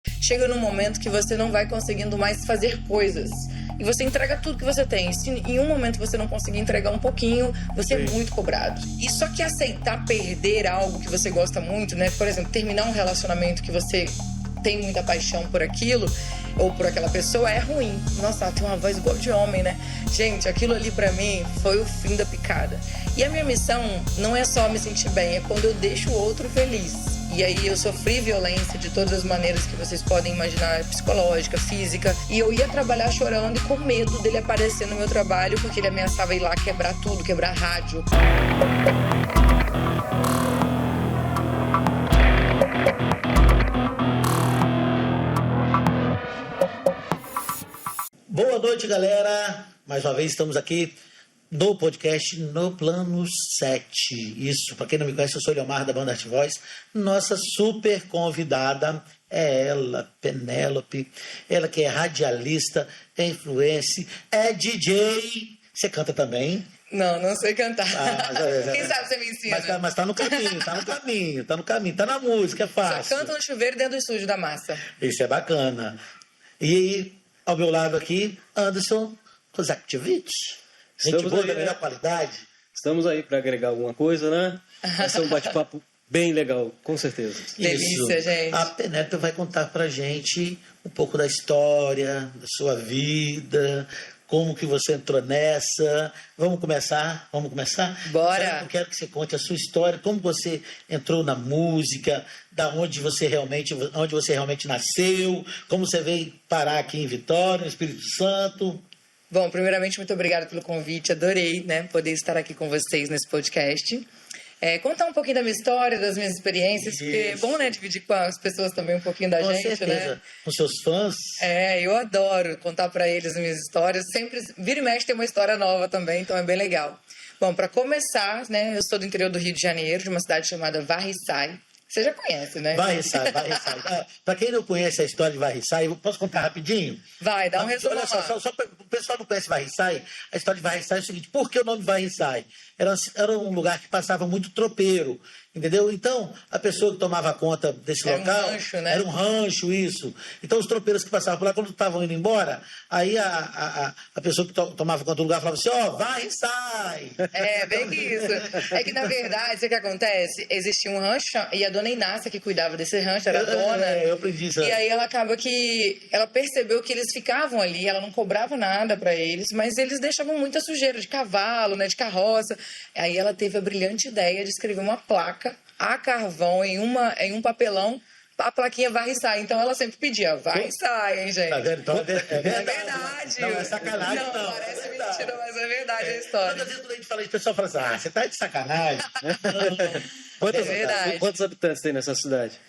Chega num momento que você não vai conseguindo mais fazer coisas. E você entrega tudo que você tem. Se em um momento você não conseguir entregar um pouquinho, você é muito cobrado. E só que aceitar perder algo que você gosta muito, né? Por exemplo, terminar um relacionamento que você tem muita paixão por aquilo, ou por aquela pessoa, é ruim. Nossa, ela tem uma voz igual de homem, né? Gente, aquilo ali pra mim foi o fim da picada. E a minha missão não é só me sentir bem, é quando eu deixo o outro feliz. E aí eu sofri violência de todas as maneiras que vocês podem imaginar, psicológica, física. E eu ia trabalhar chorando e com medo dele aparecer no meu trabalho, porque ele ameaçava ir lá quebrar tudo, quebrar rádio. Boa noite, galera. Mais uma vez estamos aqui no podcast No Plano 7. Isso, para quem não me conhece, eu sou o Leomar da banda Art Voz. Nossa super convidada é ela, Penélope. Ela que é radialista, é influencer, é DJ. Você canta também? Não sei cantar. Quem sabe você me ensina? Mas tá no caminho, tá na música, é fácil. Só canta no chuveiro dentro do estúdio da massa. Isso é bacana. E ao meu lado aqui, Anderson Kozakiewicz. Gente boa da melhor qualidade. Estamos aí para agregar alguma coisa, né? Vai ser um bate-papo bem legal, com certeza. Delícia, gente. A Penélope vai contar pra gente um pouco da história, da sua vida, como que você entrou nessa. Vamos começar? Bora! Eu quero que você conte a sua história, como você entrou na música, onde você realmente nasceu, como você veio parar aqui em Vitória, no Espírito Santo. Bom, primeiramente, muito obrigada pelo convite. Adorei, né, poder estar aqui com vocês nesse podcast. Contar um pouquinho da minha história, das minhas experiências, porque é bom, né, dividir com as pessoas também um pouquinho da gente, certeza. Né? Com seus fãs. Eu adoro contar para eles as minhas histórias. Sempre, vira e mexe, tem uma história nova também, então é bem legal. Bom, para começar, né, eu sou do interior do Rio de Janeiro, de uma cidade chamada Varriçai. Você já conhece, né? Varriçai. Para quem não conhece a história de Varriçai, eu posso contar rapidinho? Vai, dá um resumo. Olha só, o pessoal não conhece Varriçai. A história de Varriçai é o seguinte: por que o nome Varriçai? Era um lugar que passava muito tropeiro, entendeu? Então, a pessoa que tomava conta desse local... Era um rancho, né? Era um rancho, isso. Então, os tropeiros que passavam por lá, quando estavam indo embora, aí a pessoa que tomava conta do lugar falava assim, Varriçai! Bem que isso. É que, na verdade, o que acontece? Existia um rancho e a dona Inácia, que cuidava desse rancho, era a dona. Eu aprendi isso. E aí ela acaba que... Ela percebeu que eles ficavam ali, ela não cobrava nada pra eles, mas eles deixavam muita sujeira de cavalo, né, de carroça. Aí ela teve a brilhante ideia de escrever uma placa a carvão em um papelão, a plaquinha Varriçai. Então ela sempre pedia, Varriçai, hein, gente? Tá vendo? Então, é verdade. Não é sacanagem, não. Parece mentira, mas é verdade a história. Muitas vezes quando a gente fala, o pessoal fala assim, você tá de sacanagem. Quantos habitantes tem nessa cidade?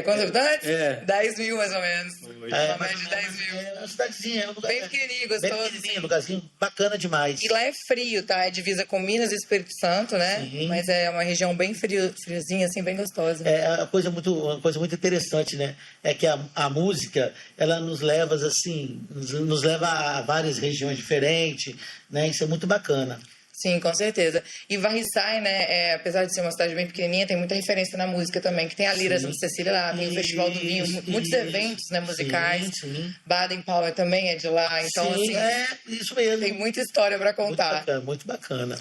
Quantos habitantes? 10 mil, mais ou menos. Uma média de 10 mil. É uma cidadezinha. Bem pequenininho, gostoso. Bem pequenininho, um lugarzinho bacana demais. E lá é frio, tá? É divisa com Minas e Espírito Santo, né? Sim. Mas é uma região bem friozinha, assim, bem gostosa. Uma coisa muito interessante, né? É que a música, ela nos leva, assim, nos leva a várias regiões diferentes, né? Isso é muito bacana. Sim, com certeza. E Varriçai, né, apesar de ser uma cidade bem pequenininha, tem muita referência na música também, que tem a Lira Santa Cecília lá, tem o Festival do Vinho, muitos eventos, né, musicais. Sim. Baden-Powell também é de lá, então, sim, assim, isso mesmo. tem muita história para contar. Muito bacana.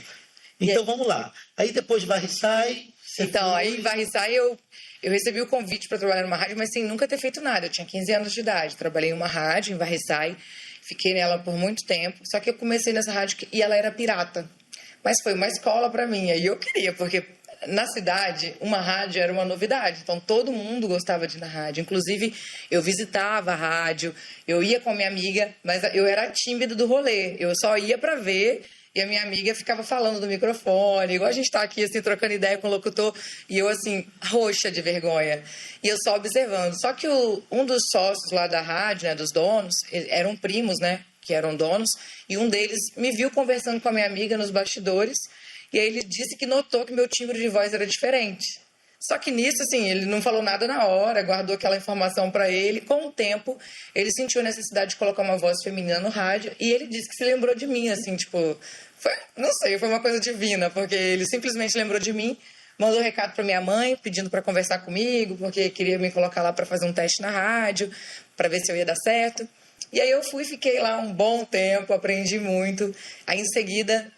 Então, vamos lá. Aí, depois de Varriçai... Aí em Varriçai eu recebi o convite para trabalhar numa rádio, mas sem nunca ter feito nada. Eu tinha 15 anos de idade, trabalhei em uma rádio em Varriçai, fiquei nela por muito tempo, só que eu comecei nessa rádio e ela era pirata. Mas foi uma escola para mim, aí eu queria, porque na cidade uma rádio era uma novidade, então todo mundo gostava de ir na rádio, inclusive eu visitava a rádio, eu ia com a minha amiga, mas eu era tímida do rolê, eu só ia para ver e a minha amiga ficava falando do microfone, igual a gente tá aqui assim trocando ideia com o locutor, e eu assim, roxa de vergonha, e eu só observando. Só que um dos sócios lá da rádio, né, dos donos, eram primos, né, que eram donos, e um deles me viu conversando com a minha amiga nos bastidores, e aí ele disse que notou que meu timbre de voz era diferente. Só que nisso, assim, ele não falou nada na hora, guardou aquela informação para ele. Com o tempo, ele sentiu a necessidade de colocar uma voz feminina no rádio, e ele disse que se lembrou de mim, assim, tipo... não sei, foi uma coisa divina, porque ele simplesmente lembrou de mim, mandou um recado para minha mãe, pedindo para conversar comigo, porque queria me colocar lá para fazer um teste na rádio, para ver se eu ia dar certo. E aí eu fiquei lá um bom tempo, aprendi muito. Aí em seguida,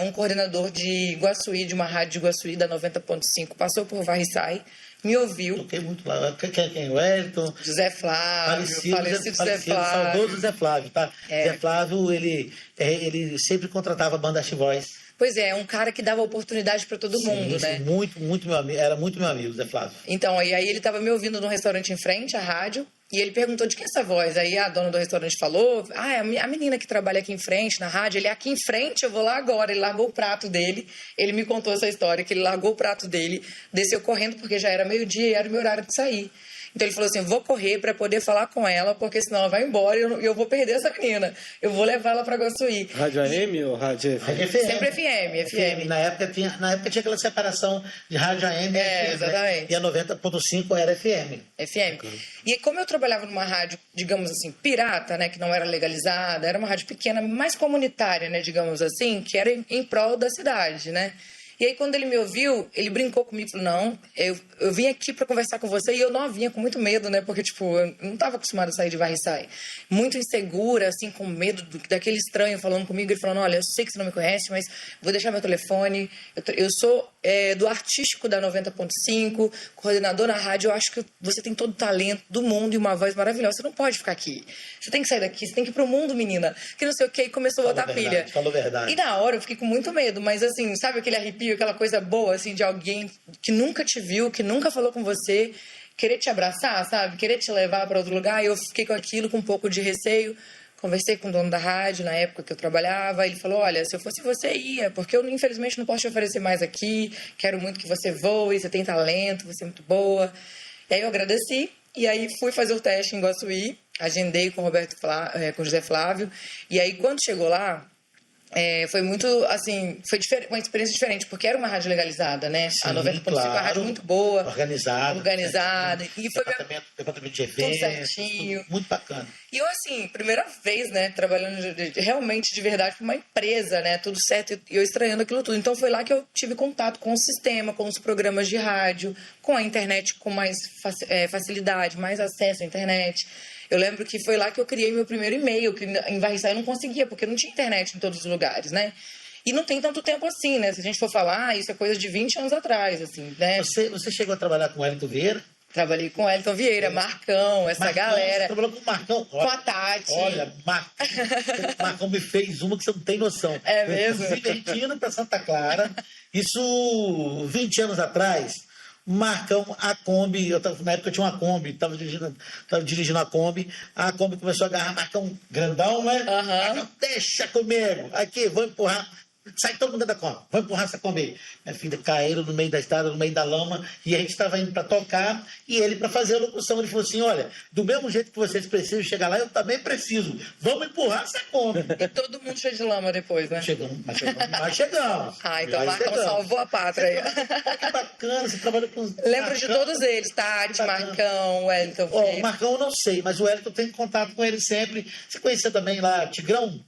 um coordenador de Iguaçuí, de uma rádio de Iguaçuí, da 90.5, passou por Varriçai, me ouviu. Toquei muito lá. Quem? Wellington? José Flávio, falecido José Flávio. Saudoso Zé Flávio, tá? Zé Flávio, ele sempre contratava a banda Art Voice. Pois é, um cara que dava oportunidade para todo mundo, né? Muito meu amigo, era muito meu amigo, Zé Flávio. Então, e aí ele estava me ouvindo num restaurante em frente à rádio, e ele perguntou de quem é essa voz. Aí a dona do restaurante falou, é a menina que trabalha aqui em frente, na rádio. Ele, aqui em frente, eu vou lá agora. Ele largou o prato dele, ele me contou essa história, que ele largou o prato dele, desceu correndo, porque já era meio-dia e era o meu horário de sair. Então ele falou assim, vou correr para poder falar com ela, porque senão ela vai embora e eu vou perder essa menina. Eu vou levar ela para Iguaçuí. Rádio AM ou rádio FM? Rádio FM. Sempre FM. Na época tinha aquela separação de rádio AM e FM, exatamente. Né? E a 90.5 era FM. FM. E como eu trabalhava numa rádio, digamos assim, pirata, né, que não era legalizada, era uma rádio pequena, mais comunitária, né, digamos assim, que era em prol da cidade, né? E aí, quando ele me ouviu, ele brincou comigo, falou, não, eu vim aqui para conversar com você, e eu não vinha com muito medo, né, porque, tipo, eu não estava acostumada a sair de Varriçai. Muito insegura, assim, com medo daquele estranho falando comigo, ele falando, olha, eu sei que você não me conhece, mas vou deixar meu telefone, eu sou do artístico da 90.5, coordenador na rádio, eu acho que você tem todo o talento do mundo e uma voz maravilhosa, você não pode ficar aqui, você tem que sair daqui, você tem que ir pro mundo, menina, que não sei o que, e começou a botar pilha. Falou verdade. E na hora eu fiquei com muito medo, mas assim, sabe aquele arrepio, aquela coisa boa, assim, de alguém que nunca te viu, que nunca falou com você, querer te abraçar, sabe? Querer te levar para outro lugar. E eu fiquei com aquilo, com um pouco de receio. Conversei com o dono da rádio na época que eu trabalhava. Ele falou, olha, se eu fosse você, ia. Porque eu, infelizmente, não posso te oferecer mais aqui. Quero muito que você voe, você tem talento, você é muito boa. E aí eu agradeci. E aí fui fazer o teste em Iguaçuí. Agendei com com o José Flávio. E aí, quando chegou lá, foi muito, assim, foi uma experiência diferente, porque era uma rádio legalizada, né? Sim, a 90.5 claro. é uma rádio muito boa. Organizada. E foi departamento de eventos. tudo certinho. Tudo muito bacana. E eu, assim, primeira vez, né, trabalhando realmente de verdade com uma empresa, né? Tudo certo, e eu estranhando aquilo tudo. Então foi lá que eu tive contato com o sistema, com os programas de rádio, com a internet com mais facilidade, mais acesso à internet. Eu lembro que foi lá que eu criei meu primeiro e-mail, que em Varriçai eu não conseguia, porque não tinha internet em todos os lugares, né? E não tem tanto tempo assim, né? Se a gente for falar, isso é coisa de 20 anos atrás, assim, né? Você chegou a trabalhar com o Wellington Vieira? Trabalhei com Elton Vieira, Marcão, essa galera. Você trabalhou com o Marcão? Com a Tati. Olha, Marcão me fez uma que você não tem noção. É mesmo? Inclusive, a gente indo para Santa Clara, isso 20 anos atrás, Marcão, a Kombi, na época eu tinha uma Kombi, estava dirigindo a Kombi começou a agarrar Marcão grandão, né? Marcão, deixa comigo, aqui, vou empurrar. Sai todo mundo da Kombi, vou empurrar essa Kombi aí. Minha filha caíram no meio da estrada, no meio da lama, e a gente estava indo para tocar, e ele, para fazer a locução, ele falou assim, olha, do mesmo jeito que vocês precisam chegar lá, eu também preciso, vamos empurrar essa Kombi. E todo mundo cheio de lama depois, né? Mas chegamos. Então Marcão salvou a pátria aí. Que bacana, você trabalha com... Lembro de todos eles, Tati, Marcão, Wellington. O Marcão eu não sei, mas o Wellington tem contato com ele sempre. Você conhecia também lá Tigrão?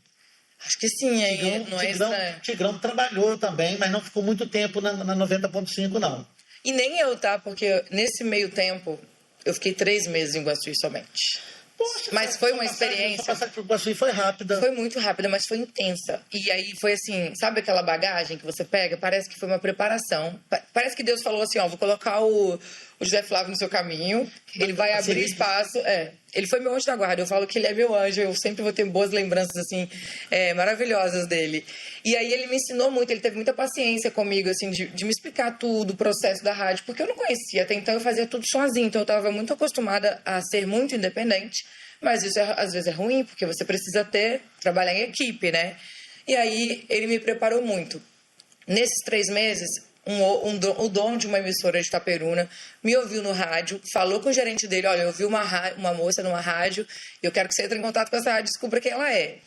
Acho que sim, hein? Não é estranho. Tigrão trabalhou também, mas não ficou muito tempo na 90.5, não. E nem eu, tá? Porque nesse meio tempo, eu fiquei 3 meses em Iguaçuí somente. Poxa, mas foi uma experiência... Sua passagem por Iguaçuí foi rápida. Foi muito rápida, mas foi intensa. E aí foi assim, sabe aquela bagagem que você pega? Parece que foi uma preparação. Parece que Deus falou assim, ó, vou colocar o José Flávio no seu caminho, ele vai abrir espaço. Ele foi meu anjo da guarda, eu falo que ele é meu anjo, eu sempre vou ter boas lembranças, assim, maravilhosas dele. E aí ele me ensinou muito, ele teve muita paciência comigo, assim, de me explicar tudo, o processo da rádio, porque eu não conhecia, até então eu fazia tudo sozinha, então eu estava muito acostumada a ser muito independente, mas isso às vezes é ruim, porque você precisa trabalhar em equipe, né? E aí ele me preparou muito. Nesses 3 meses, o dono de uma emissora de Itaperuna me ouviu no rádio, falou com o gerente dele, olha, eu vi uma moça numa rádio, eu quero que você entre em contato com essa rádio, descubra quem ela é.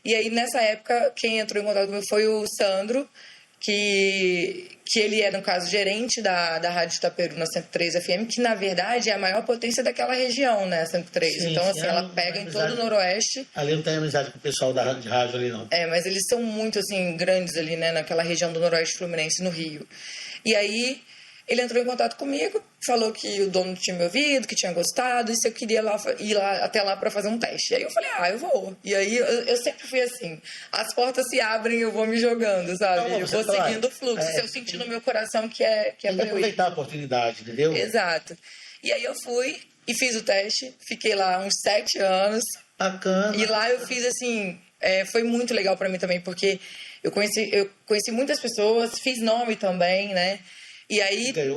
E aí, nessa época, quem entrou em contato comigo foi o Sandro, que ele é, no caso, gerente da Rádio Itaperuna 103 FM, que, na verdade, é a maior potência daquela região, né, 103. Sim, então, sim, assim, ela pega em todo o Noroeste. Ali não tem amizade com o pessoal de rádio ali, não. Mas eles são muito, assim, grandes ali, né, naquela região do Noroeste Fluminense, no Rio. E aí, ele entrou em contato comigo, falou que o dono tinha me ouvido, que tinha gostado, e se eu queria ir até lá para fazer um teste. Aí eu falei, eu vou. E aí, eu sempre fui assim, as portas se abrem, eu vou me jogando, sabe? Não, eu vou seguindo o fluxo, se eu tem sentir no meu coração que é que pra eu ir. aproveitar a oportunidade, entendeu? Exato. E aí eu fui e fiz o teste, fiquei lá uns 7 anos. Bacana. E lá eu fiz, assim, foi muito legal para mim também, porque eu conheci muitas pessoas, fiz nome também, né? E aí ganhei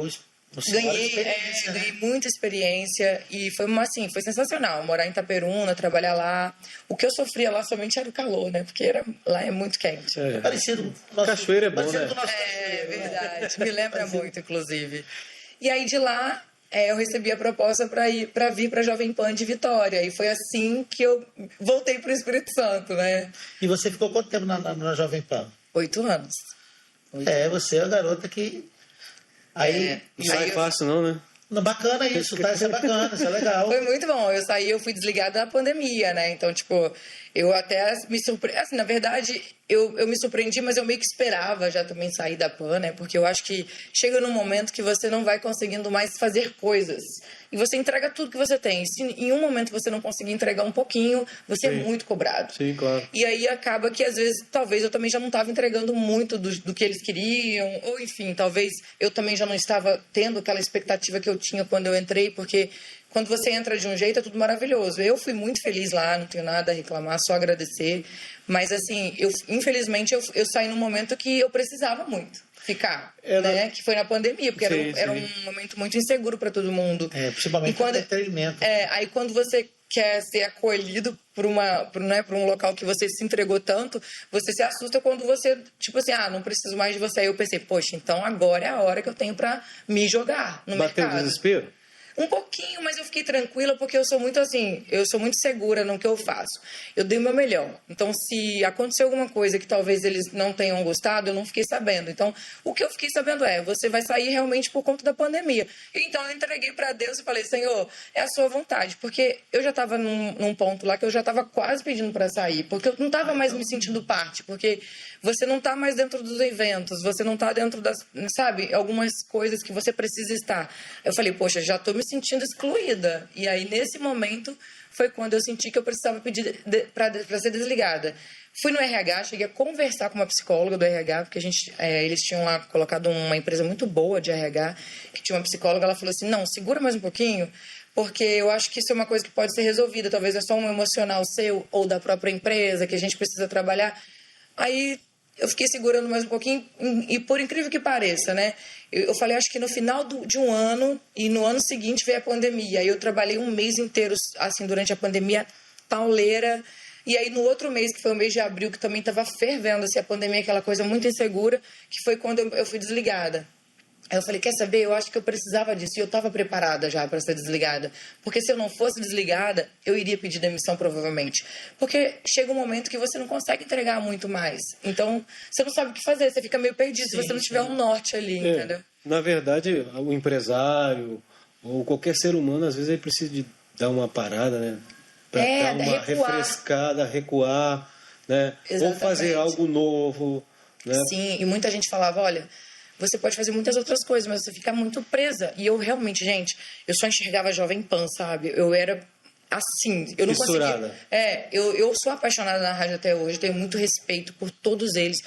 muita experiência e foi sensacional morar em Itaperuna, trabalhar lá. O que eu sofria lá somente era o calor, né? Porque lá é muito quente. Parecido com nosso Cachoeira é bom, parecido né? Com o nosso Verdade. Me lembra muito, inclusive. E aí de lá eu recebi a proposta para vir para Jovem Pan de Vitória. E foi assim que eu voltei para o Espírito Santo, né? E você ficou quanto tempo na Jovem Pan? 8 anos. Você é a garota que... Aí, não sai fácil não, né? Não, bacana isso, tá? Isso é bacana, isso é legal. Foi muito bom. Eu fui desligada da pandemia, né? Então, tipo, eu até me surpreendi. Assim, na verdade, eu me surpreendi, mas eu meio que esperava já também sair da PAN, né? Porque eu acho que chega num momento que você não vai conseguindo mais fazer coisas. E você entrega tudo que você tem. Se em um momento você não conseguir entregar um pouquinho, você é muito cobrado. Sim, claro. E aí acaba que, às vezes, talvez eu também já não estava entregando muito do que eles queriam. Ou, enfim, talvez eu também já não estava tendo aquela expectativa que eu tinha quando eu entrei, porque quando você entra de um jeito é tudo maravilhoso. Eu fui muito feliz lá, não tenho nada a reclamar, só agradecer. Mas, assim, infelizmente eu saí num momento que eu precisava muito ficar, né? Que foi na pandemia, porque era um momento muito inseguro para todo mundo. Principalmente para entretenimento. Aí quando você quer ser acolhido por um local que você se entregou tanto, você se assusta quando você, tipo assim, não preciso mais de você. Aí eu pensei, poxa, então agora é a hora que eu tenho para me jogar no mercado. Bateu desespero? Um pouquinho, mas eu fiquei tranquila porque eu sou muito assim, eu sou muito segura no que eu faço. Eu dei o meu melhor. Então, se acontecer alguma coisa que talvez eles não tenham gostado, eu não fiquei sabendo. Então, o que eu fiquei sabendo você vai sair realmente por conta da pandemia. Então, eu entreguei para Deus e falei, Senhor, é a sua vontade. Porque eu já estava num ponto lá que eu já estava quase pedindo para sair, porque eu não estava mais me sentindo parte, porque você não está mais dentro dos eventos, você não está dentro das, sabe, algumas coisas que você precisa estar. Eu falei, poxa, já estou me sentindo excluída. E aí, nesse momento, foi quando eu senti que eu precisava pedir para ser desligada. Fui no RH, cheguei a conversar com uma psicóloga do RH, porque eles tinham lá colocado uma empresa muito boa de RH, que tinha uma psicóloga, ela falou assim, não, segura mais um pouquinho, porque eu acho que isso é uma coisa que pode ser resolvida, talvez é só um emocional seu ou da própria empresa, que a gente precisa trabalhar. Aí eu fiquei segurando mais um pouquinho e, por incrível que pareça, né? Eu falei, acho que no final de um ano e no ano seguinte veio a pandemia. Aí eu trabalhei um mês inteiro, assim, durante a pandemia, pauleira. E aí no outro mês, que foi o mês de abril, que também estava fervendo, assim, a pandemia, aquela coisa muito insegura, que foi quando eu fui desligada. Aí eu falei, quer saber? Eu acho que eu precisava disso e eu estava preparada já para ser desligada. Porque se eu não fosse desligada, eu iria pedir demissão provavelmente. Porque chega um momento que você não consegue entregar muito mais. Então, você não sabe o que fazer, você fica meio perdido se você não tiver um norte ali, entendeu? Na verdade, o empresário ou qualquer ser humano, às vezes, ele precisa de dar uma parada, né? Para dar uma refrescada, recuar, né? Ou fazer algo novo, né? Sim, e muita gente falava, olha, você pode fazer muitas outras coisas, mas você fica muito presa. E eu realmente, gente, eu só enxergava Jovem Pan, sabe? Eu era assim, eu não conseguia... Eu sou apaixonada na rádio até hoje, tenho muito respeito por todos eles.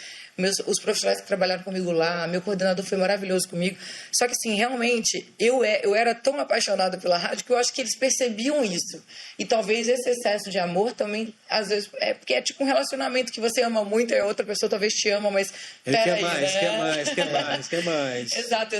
Os profissionais que trabalharam comigo lá, meu coordenador foi maravilhoso comigo. Só que, assim, realmente, eu era tão apaixonada pela rádio que eu acho que eles percebiam isso. E talvez esse excesso de amor também, às vezes, porque é tipo um relacionamento que você ama muito e a outra pessoa talvez te ama, mas... Ele quer mais, quer mais. Exato,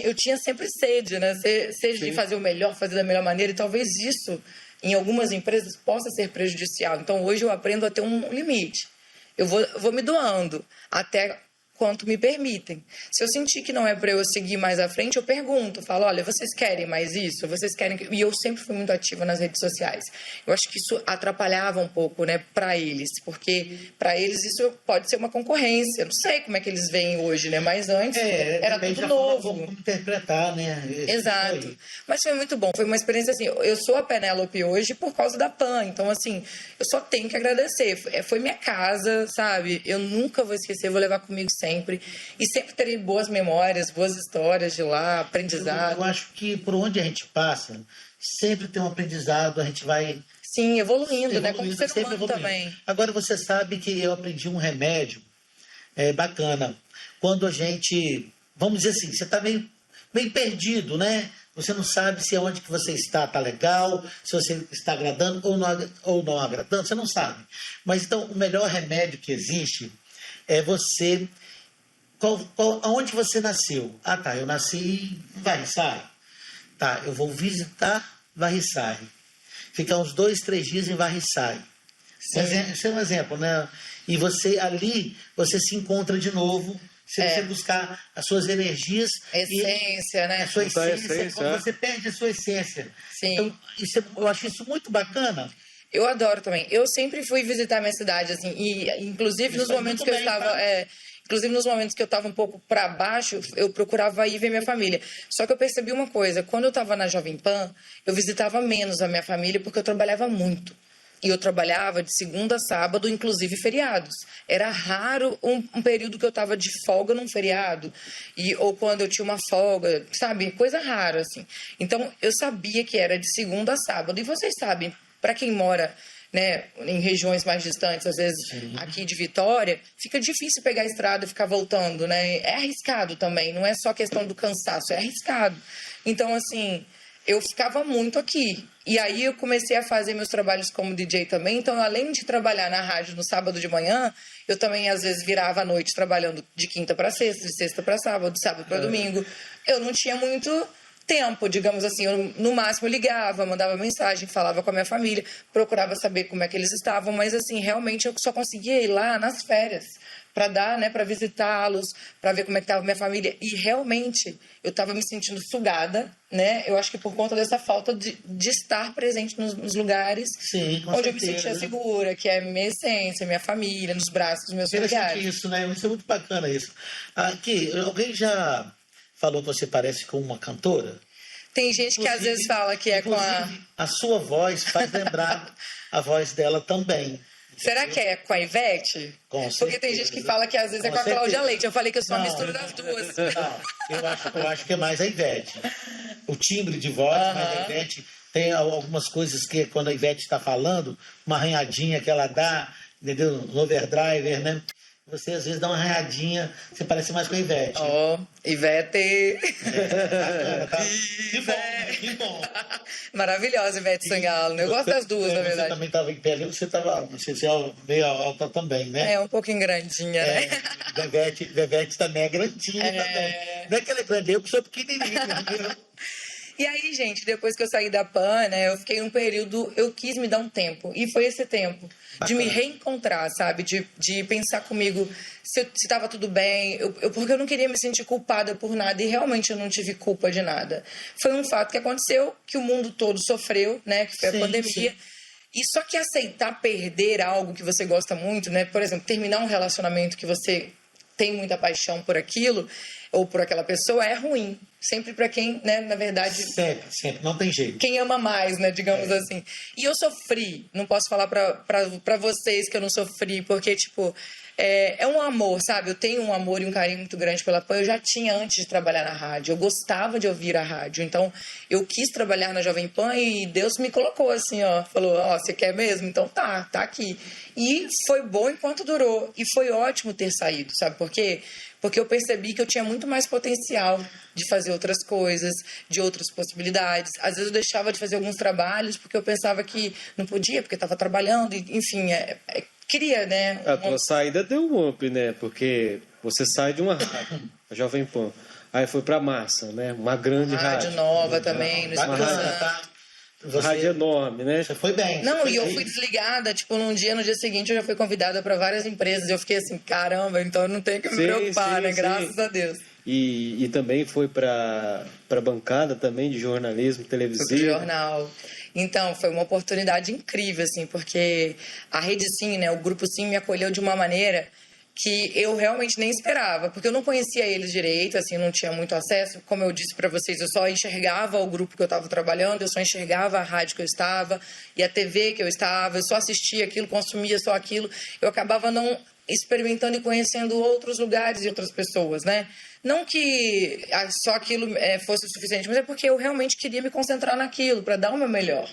eu tinha sempre sede, né? Sede de fazer o melhor, fazer da melhor maneira, e talvez isso, em algumas empresas, possa ser prejudicial. Então, hoje eu aprendo a ter um limite. Eu vou me doando até quanto me permitem. Se eu sentir que não é para eu seguir mais à frente, eu pergunto, falo, olha, vocês querem mais isso? Vocês querem que... E eu sempre fui muito ativa nas redes sociais. Eu acho que isso atrapalhava um pouco, né, para eles, porque para eles isso pode ser uma concorrência. Eu não sei como é que eles veem hoje, né, mas antes era tudo novo. Como interpretar, né? Exato. Mas foi muito bom, foi uma experiência assim, eu sou a Penélope hoje por causa da PAN, então assim, eu só tenho que agradecer. Foi minha casa, sabe? Eu nunca vou esquecer, vou levar comigo sempre. E sempre terei boas memórias, boas histórias de lá, aprendizado. Eu acho que por onde a gente passa, sempre tem um aprendizado, a gente vai... Sim, evoluindo, né? Como ser humano também. Agora, você sabe que eu aprendi um remédio bacana. Quando a gente... Vamos dizer assim, você está meio perdido, né? Você não sabe se onde que você está tá legal, se você está agradando ou não agradando, você não sabe. Mas então, o melhor remédio que existe é você... Aonde você nasceu? Ah, tá, eu nasci em Varriçai. Tá, eu vou visitar Varriçai. Ficar uns 2, 3 dias em Varriçai. Esse é um exemplo, né? E você ali, você se encontra de novo, se você buscar as suas energias. Essência, né? A sua essência, quando você perde a sua essência. Sim. Então, eu acho isso muito bacana. Eu adoro também. Eu sempre fui visitar minha cidade, assim, e inclusive nos momentos que eu estava... Inclusive, nos momentos que eu estava um pouco para baixo, eu procurava ir ver minha família. Só que eu percebi uma coisa. Quando eu estava na Jovem Pan, eu visitava menos a minha família porque eu trabalhava muito. E eu trabalhava de segunda a sábado, inclusive feriados. Era raro um período que eu estava de folga num feriado. Ou quando eu tinha uma folga, sabe? Coisa rara, assim. Então, eu sabia que era de segunda a sábado. E vocês sabem, para quem mora... né, em regiões mais distantes, às vezes aqui de Vitória, fica difícil pegar a estrada e ficar voltando, né? É arriscado também, não é só questão do cansaço, é arriscado. Então, assim, eu ficava muito aqui. E aí eu comecei a fazer meus trabalhos como DJ também, então além de trabalhar na rádio no sábado de manhã, eu também às vezes virava à noite trabalhando de quinta para sexta, de sexta para sábado, de sábado para domingo. Eu não tinha muito... tempo, digamos assim, eu no máximo ligava, mandava mensagem, falava com a minha família, procurava saber como é que eles estavam, mas assim, realmente eu só conseguia ir lá nas férias para dar, né, para visitá-los, para ver como é que estava a minha família, e realmente eu estava me sentindo sugada, né, eu acho que por conta dessa falta de estar presente nos lugares. Sim, com onde certeza. Eu me sentia segura, que é minha essência, minha família, nos braços dos meus familiares. Isso, né, isso é muito bacana isso. Aqui, alguém já falou que você parece com uma cantora? Tem gente que às vezes fala que é com a sua voz faz lembrar a voz dela também. Será que é com a Ivete? Com certeza. Porque tem gente que fala que às vezes é com a Cláudia Leite. Eu falei que eu sou uma mistura das duas. Não, eu acho que é mais a Ivete. O timbre de voz, mas a Ivete tem algumas coisas que quando a Ivete está falando, uma arranhadinha que ela dá, entendeu? No overdriver, né? Você às vezes dá uma arranhadinha, você parece mais com a Ivete. Ivete. Bacana, tá? Que bom. Maravilhosa, Ivete Sangalo. Eu gosto das duas, na verdade. Você também estava em pé ali, você estava meio alta também, né? É, um pouquinho grandinha, né? Ivete também é grandinha também. Não é que ela é grande, eu que sou pequenininha. E aí, gente, depois que eu saí da PAN, né, eu fiquei um período, eu quis me dar um tempo. E foi esse tempo de me reencontrar, sabe? De pensar comigo se estava tudo bem. Porque eu não queria me sentir culpada por nada. E realmente eu não tive culpa de nada. Foi um fato que aconteceu, que o mundo todo sofreu, né? Que foi a pandemia. Sim. E só que aceitar perder algo que você gosta muito, né? Por exemplo, terminar um relacionamento que você tem muita paixão por aquilo ou por aquela pessoa é ruim. Sempre para quem, né, na verdade... Sempre, não tem jeito. Quem ama mais, né, digamos assim. E eu sofri, não posso falar para vocês que eu não sofri, porque, tipo, é um amor, sabe? Eu tenho um amor e um carinho muito grande pela PAN. Eu já tinha antes de trabalhar na rádio, eu gostava de ouvir a rádio. Então, eu quis trabalhar na Jovem Pan e Deus me colocou assim, ó. Falou, você quer mesmo? Então tá aqui. E foi bom enquanto durou. E foi ótimo ter saído, sabe por quê? Porque eu percebi que eu tinha muito mais potencial de fazer outras coisas, de outras possibilidades. Às vezes eu deixava de fazer alguns trabalhos porque eu pensava que não podia, porque estava trabalhando, enfim, queria, né? A tua saída deu um up, né? Porque você sai de uma rádio, a Jovem Pan, aí foi pra Massa, né? Uma grande rádio. Rádio nova também, no Espírito Bacana, tá? rádio enorme, né? Você foi bem. Não, e eu fui desligada, tipo, no dia seguinte eu já fui convidada para várias empresas. Eu fiquei assim, caramba, então eu não tenho que me preocupar, né? Graças a Deus. E também foi para bancada também de jornalismo televisivo. Foi pro jornal. Então, foi uma oportunidade incrível, assim, porque a Rede Sim, né, o Grupo Sim me acolheu de uma maneira que eu realmente nem esperava, porque eu não conhecia eles direito, assim, não tinha muito acesso. Como eu disse para vocês, eu só enxergava o grupo que eu estava trabalhando, eu só enxergava a rádio que eu estava e a TV que eu estava, eu só assistia aquilo, consumia só aquilo. Eu acabava não experimentando e conhecendo outros lugares e outras pessoas, né? Não que só aquilo fosse o suficiente, mas é porque eu realmente queria me concentrar naquilo, para dar o meu melhor.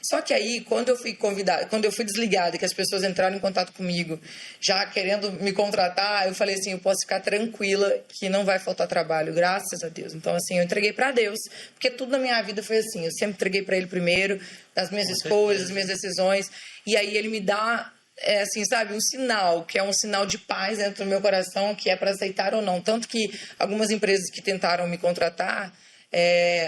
Só que aí, quando eu fui convidada, quando eu fui desligada, que as pessoas entraram em contato comigo, já querendo me contratar, eu falei assim, eu posso ficar tranquila que não vai faltar trabalho, graças a Deus. Então, assim, eu entreguei para Deus, porque tudo na minha vida foi assim, eu sempre entreguei para Ele primeiro, das minhas escolhas, das minhas decisões, e aí Ele me dá, assim, sabe, um sinal, que é um sinal de paz dentro do meu coração, que é para aceitar ou não. Tanto que algumas empresas que tentaram me contratar,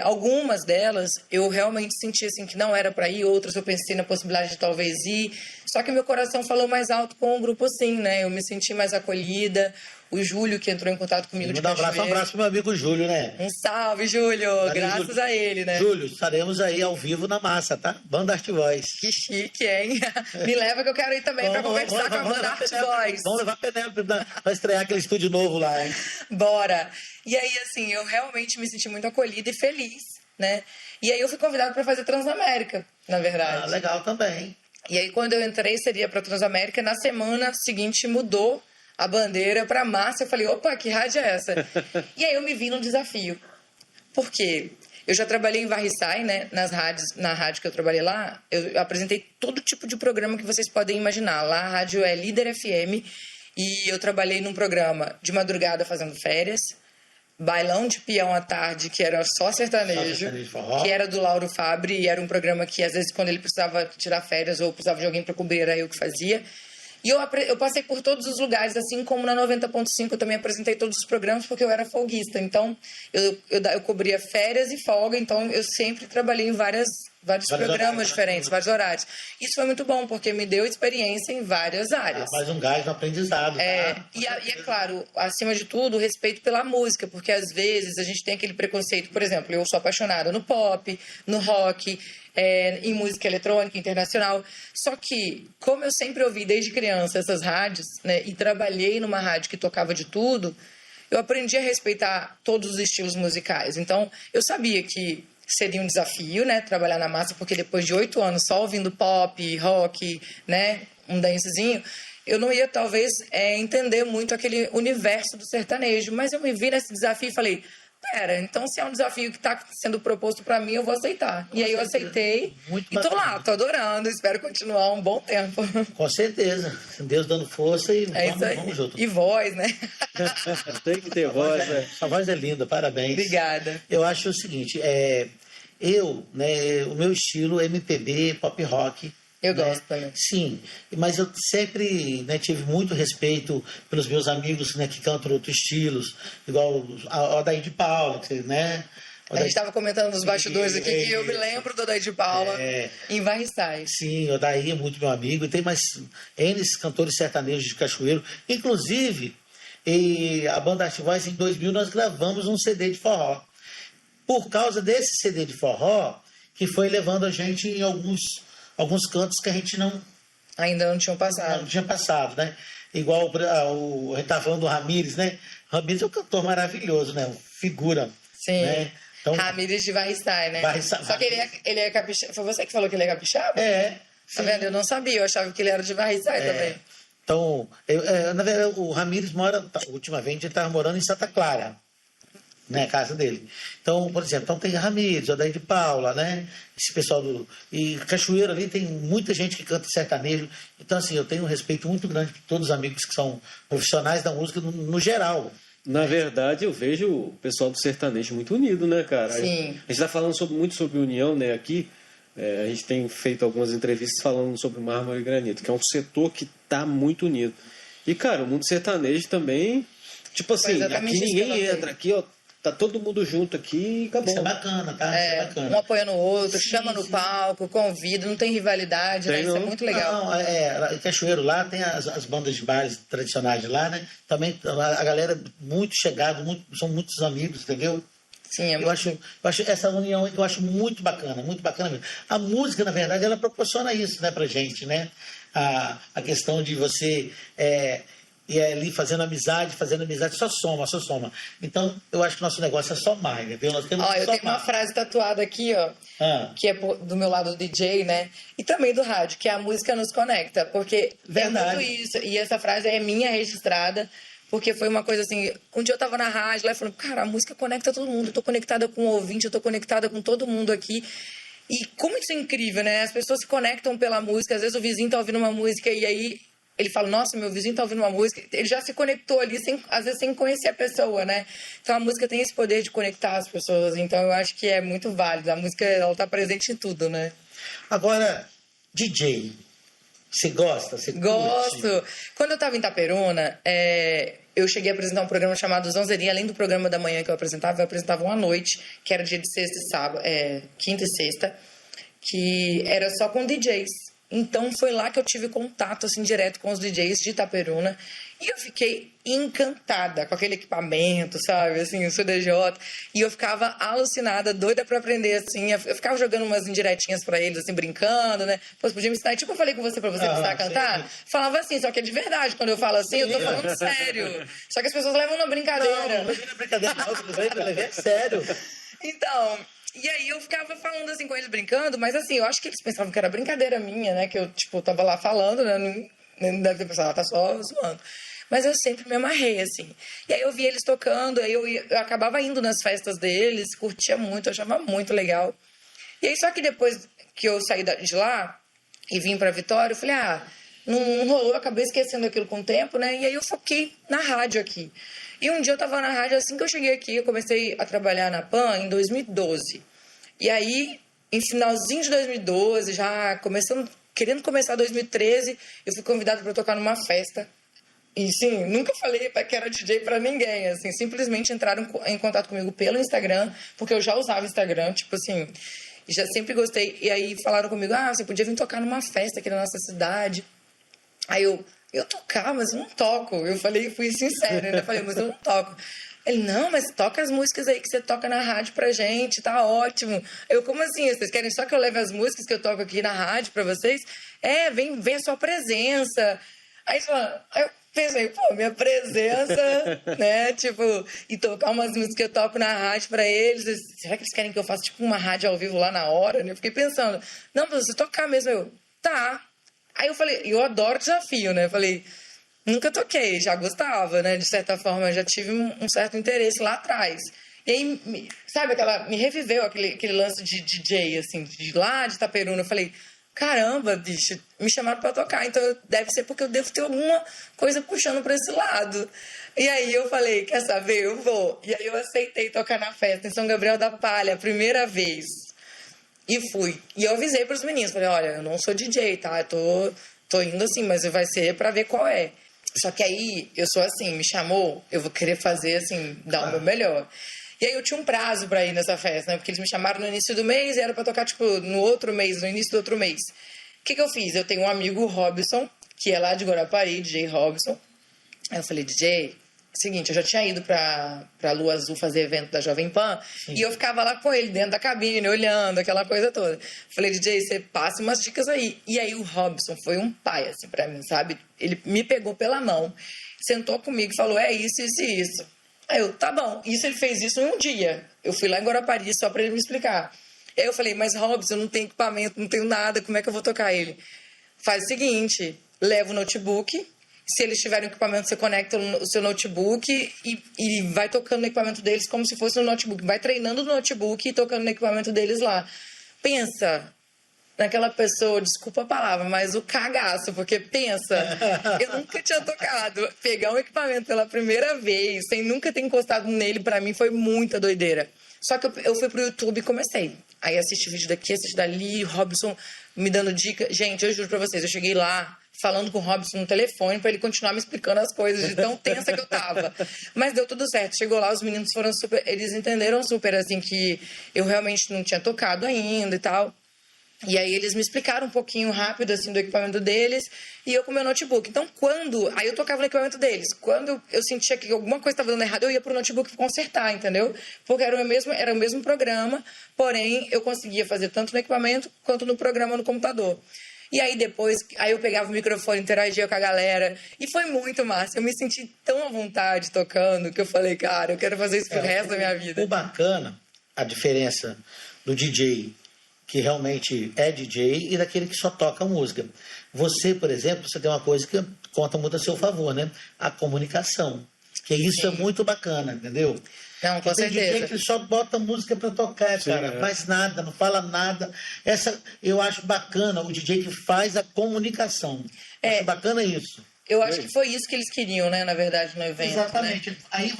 algumas delas eu realmente senti assim que não era para ir, outras eu pensei na possibilidade de talvez ir, só que meu coração falou mais alto com o Grupo Sim, né? Eu me senti mais acolhida. O Júlio, que entrou em contato comigo de Cachoeiro. Um abraço pro meu amigo Júlio, né? Um salve, Júlio! Graças Júlio. A ele, né? Júlio, estaremos aí ao vivo na massa, tá? Banda Art Voice. Que chique, hein? Me leva que eu quero ir também para conversar com a Banda Art Voice. Vamos levar a Penélope para estrear aquele estúdio novo lá, hein? Bora! E aí, assim, eu realmente me senti muito acolhida e feliz, né? E aí eu fui convidada para fazer Transamérica, na verdade. Ah, legal também. E aí, quando eu entrei, seria para Transamérica. Na semana seguinte, mudou a bandeira para Márcia. Eu falei, opa, que rádio é essa? E aí eu me vi num desafio. Por quê? Eu já trabalhei em Varriçai, né? Na rádio que eu trabalhei lá, eu apresentei todo tipo de programa que vocês podem imaginar. Lá a rádio é Líder FM e eu trabalhei num programa de madrugada fazendo férias, bailão de peão à tarde, que era só sertanejo, que era do Lauro Fabre, e era um programa que às vezes quando ele precisava tirar férias ou precisava de alguém para cobrir, era eu que fazia. E eu passei por todos os lugares, assim como na 90.5 eu também apresentei todos os programas, porque eu era folguista. Então, eu cobria férias e folga, então eu sempre trabalhei em vários programas diferentes, vários horários. Isso foi muito bom, porque me deu experiência em várias áreas. Mais um gás no aprendizado. Tá? E é claro, acima de tudo, o respeito pela música, porque às vezes a gente tem aquele preconceito. Por exemplo, eu sou apaixonada no pop, no rock, em música eletrônica, internacional. Só que, como eu sempre ouvi desde criança essas rádios, né, e trabalhei numa rádio que tocava de tudo, eu aprendi a respeitar todos os estilos musicais. Então, eu sabia que seria um desafio, né, trabalhar na massa, porque depois de 8 anos só ouvindo pop, rock, né, um dancezinho, eu não ia, talvez, entender muito aquele universo do sertanejo. Mas eu me vi nesse desafio e falei, pera, então se é um desafio que está sendo proposto para mim, eu vou aceitar. E aí eu aceitei e tô lá, tô adorando, espero continuar um bom tempo. Com certeza. Deus dando força e vamos junto. E voz, né? Tem que ter voz, né? Sua voz é linda, parabéns. Obrigada. Eu acho o seguinte, o meu estilo é MPB, pop rock. Eu gosto também. Sim, mas eu sempre, né, tive muito respeito pelos meus amigos, né, que cantam outros estilos, igual a Odair de Paula, né? A gente estava comentando nos bastidores aqui que eu me lembro do Odair de Paula em Varriçai. Sim, o Odair é muito meu amigo, e tem mais N cantores sertanejos de Cachoeiro. Inclusive, a Banda Art Voice, em 2000, nós gravamos um CD de forró. Por causa desse CD de forró, que foi levando a gente em alguns cantos que a gente ainda não tinham passado. Não tinha passado, né? Igual a gente estava falando do Ramires, né? Ramires é um cantor maravilhoso, né? Figura. Sim. Né? Então, Ramires de Varriçai, né? Só que ele é capixaba. Foi você que falou que ele é capixaba? Tá vendo? Eu não sabia, eu achava que ele era de Varriçai também. Então, na verdade, o Ramires ultimamente ele estava morando em Santa Clara, né, a casa dele. Então, por exemplo, tem Ramires, Odair de Paula, né? Esse pessoal e Cachoeiro ali tem muita gente que canta sertanejo. Então, assim, eu tenho um respeito muito grande por todos os amigos que são profissionais da música no geral. Na verdade, eu vejo o pessoal do sertanejo muito unido, né, cara? Sim. A gente está falando muito sobre união, né, aqui. A gente tem feito algumas entrevistas falando sobre mármore e granito, que é um setor que está muito unido. E, cara, o mundo sertanejo também, tipo assim, aqui ninguém entra, aqui, ó, tá todo mundo junto aqui e acabou. Isso é bacana, tá? Isso é bacana. Um apoiando o outro, chama no palco, convida, não tem rivalidade, né? Isso é muito legal. Não, em Cachoeiro lá tem as bandas de bares tradicionais de lá, né? Também a galera muito chegada, são muitos amigos, entendeu? Sim, eu acho essa união eu acho muito bacana mesmo. A música, na verdade, ela proporciona isso, né, pra gente, né? A questão de você ir ali fazendo amizade, só soma. Então, eu acho que nosso negócio é somar, entendeu? Nós temos que eu somar. tenho uma frase tatuada aqui, ó, que é do meu lado do DJ, né? E também do rádio, que a música nos conecta, porque Verdade. é muito isso. E essa frase é minha registrada, porque foi uma coisa assim, um dia eu tava na rádio lá falando, cara, a música conecta todo mundo, eu tô conectada com o ouvinte, eu tô conectada com todo mundo aqui. E como isso é incrível, né? As pessoas se conectam pela música, às vezes o vizinho tá ouvindo uma música e aí ele fala, nossa, meu vizinho tá ouvindo uma música, ele já se conectou ali, às vezes sem conhecer a pessoa, né? Então a música tem esse poder de conectar as pessoas, então eu acho que é muito válido, a música ela tá presente em tudo, né? Agora, DJ, você gosta? Você Gosto! curte? Quando eu tava em Itaperuna, eu cheguei a apresentar um programa chamado Zonzeirinha, além do programa da manhã que eu apresentava uma noite, que era dia de sexta e sábado, quinta e sexta, que era só com DJs. Então foi lá que eu tive contato assim direto com os DJs de Itaperuna e eu fiquei encantada com aquele equipamento, sabe, assim, o CDJ, e eu ficava alucinada, doida pra aprender, assim, eu ficava jogando umas indiretinhas pra eles, assim, brincando, né, pô, você podia me ensinar, tipo eu falei com você pra você precisar cantar, sim. Falava assim, só que é de verdade, quando eu falo assim, eu tô falando sério, só que as pessoas levam na brincadeira. Não é brincadeira não, eu levei sério. Então, e aí eu ficava falando assim com eles, brincando, mas assim, eu acho que eles pensavam que era brincadeira minha, né, que eu, tipo, tava lá falando, né, não deve ter pensado, ela tá só zoando. Mas eu sempre me amarrei, assim. E aí eu via eles tocando, aí eu acabava indo nas festas deles, curtia muito, eu achava muito legal. E aí só que depois que eu saí de lá e vim pra Vitória, eu falei, não rolou, eu acabei esquecendo aquilo com o tempo, né? E aí eu foquei na rádio aqui. E um dia eu tava na rádio, assim que eu cheguei aqui, eu comecei a trabalhar na PAN em 2012. E aí, em finalzinho de 2012, já querendo começar 2013, eu fui convidada para tocar numa festa. E sim, nunca falei que era DJ pra ninguém, assim, simplesmente entraram em contato comigo pelo Instagram, porque eu já usava Instagram, tipo assim, já sempre gostei. E aí falaram comigo, você podia vir tocar numa festa aqui na nossa cidade. Aí eu tocar, mas eu não toco. Eu fui sincera, né? Falei, mas eu não toco. Ele, não, mas toca as músicas aí que você toca na rádio pra gente, tá ótimo. Eu, como assim? Vocês querem só que eu leve as músicas que eu toco aqui na rádio pra vocês? Vem a sua presença. Aí eu pensei, pô, minha presença, né, tipo, e tocar umas músicas que eu toco na rádio pra eles, será que eles querem que eu faça, tipo, uma rádio ao vivo lá na hora, né? Eu fiquei pensando, não, pra você tocar mesmo, tá. Aí eu falei, eu adoro desafio, né, eu falei, nunca toquei, já gostava, né, de certa forma, eu já tive um certo interesse lá atrás. E aí, sabe, me reviveu aquele lance de DJ, assim, de lá de Itaperuna, eu falei, caramba, bicho, me chamaram pra tocar, então deve ser porque eu devo ter alguma coisa puxando pra esse lado. E aí eu falei, quer saber, eu vou. E aí eu aceitei tocar na festa em São Gabriel da Palha, a primeira vez. E fui. E eu avisei pros meninos, falei, olha, eu não sou DJ, tá? Eu tô indo assim, mas vai ser pra ver qual é. Só que aí, eu sou assim, me chamou, eu vou querer fazer, assim, dar o meu melhor. E aí eu tinha um prazo pra ir nessa festa, né? Porque eles me chamaram no início do mês e era pra tocar, tipo, no outro mês, no início do outro mês. O que eu fiz? Eu tenho um amigo, Robson, que é lá de Guarapari, DJ Robson. Aí eu falei, DJ, seguinte, eu já tinha ido pra Lua Azul fazer evento da Jovem Pan. Sim. E eu ficava lá com ele, dentro da cabine, olhando, aquela coisa toda. Falei, DJ, você passa umas dicas aí. E aí o Robson foi um pai, assim, pra mim, sabe? Ele me pegou pela mão, sentou comigo e falou, isso, isso e isso. Aí eu, tá bom. Isso ele fez isso em um dia. Eu fui lá em Guarapari só pra ele me explicar. Aí eu falei, mas Robson, eu não tenho equipamento, não tenho nada, como é que eu vou tocar ele? Faz o seguinte, leva o notebook, se eles tiverem equipamento, você conecta o seu notebook e vai tocando no equipamento deles como se fosse no notebook. Vai treinando no notebook e tocando no equipamento deles lá. Pensa naquela pessoa, desculpa a palavra, mas o cagaço, porque pensa, eu nunca tinha tocado, pegar um equipamento pela primeira vez, sem nunca ter encostado nele, pra mim foi muita doideira. Só que eu fui pro YouTube e comecei. Aí assisti vídeo daqui, assisti dali, Robson me dando dica. Gente, eu juro pra vocês, eu cheguei lá, falando com o Robson no telefone para ele continuar me explicando as coisas, de tão tensa que eu tava. Mas deu tudo certo. Chegou lá, os meninos foram super... Eles entenderam super, assim, que eu realmente não tinha tocado ainda e tal. E aí eles me explicaram um pouquinho rápido, assim, do equipamento deles, e eu com o meu notebook. Então, aí eu tocava no equipamento deles. Quando eu sentia que alguma coisa estava dando errado, eu ia pro notebook consertar, entendeu? Porque era o mesmo programa, porém, eu conseguia fazer tanto no equipamento quanto no programa no computador. E aí depois, eu pegava o microfone, interagia com a galera, e foi muito massa. Eu me senti tão à vontade tocando, que eu falei, cara, eu quero fazer isso pro resto da minha vida. O bacana, a diferença do DJ que realmente é DJ e daquele que só toca música. Você, por exemplo, você tem uma coisa que conta muito a seu favor, né? A comunicação. Que isso Sim. é muito bacana, entendeu? Não, com certeza. Tem DJ que só bota música pra tocar, Sim, cara. Faz nada, não fala nada. Eu acho bacana o DJ que faz a comunicação. Acho bacana isso. Eu acho que foi isso que eles queriam, né? Na verdade, no evento. Exatamente. Né? Aí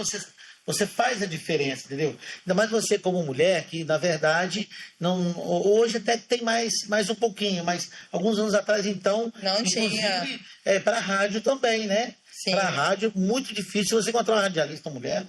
você faz a diferença, entendeu? Ainda mais você como mulher, que na verdade, hoje até tem mais um pouquinho, mas alguns anos atrás, então, não tinha. Para a rádio também, né? Para a rádio, muito difícil você encontrar uma radialista mulher.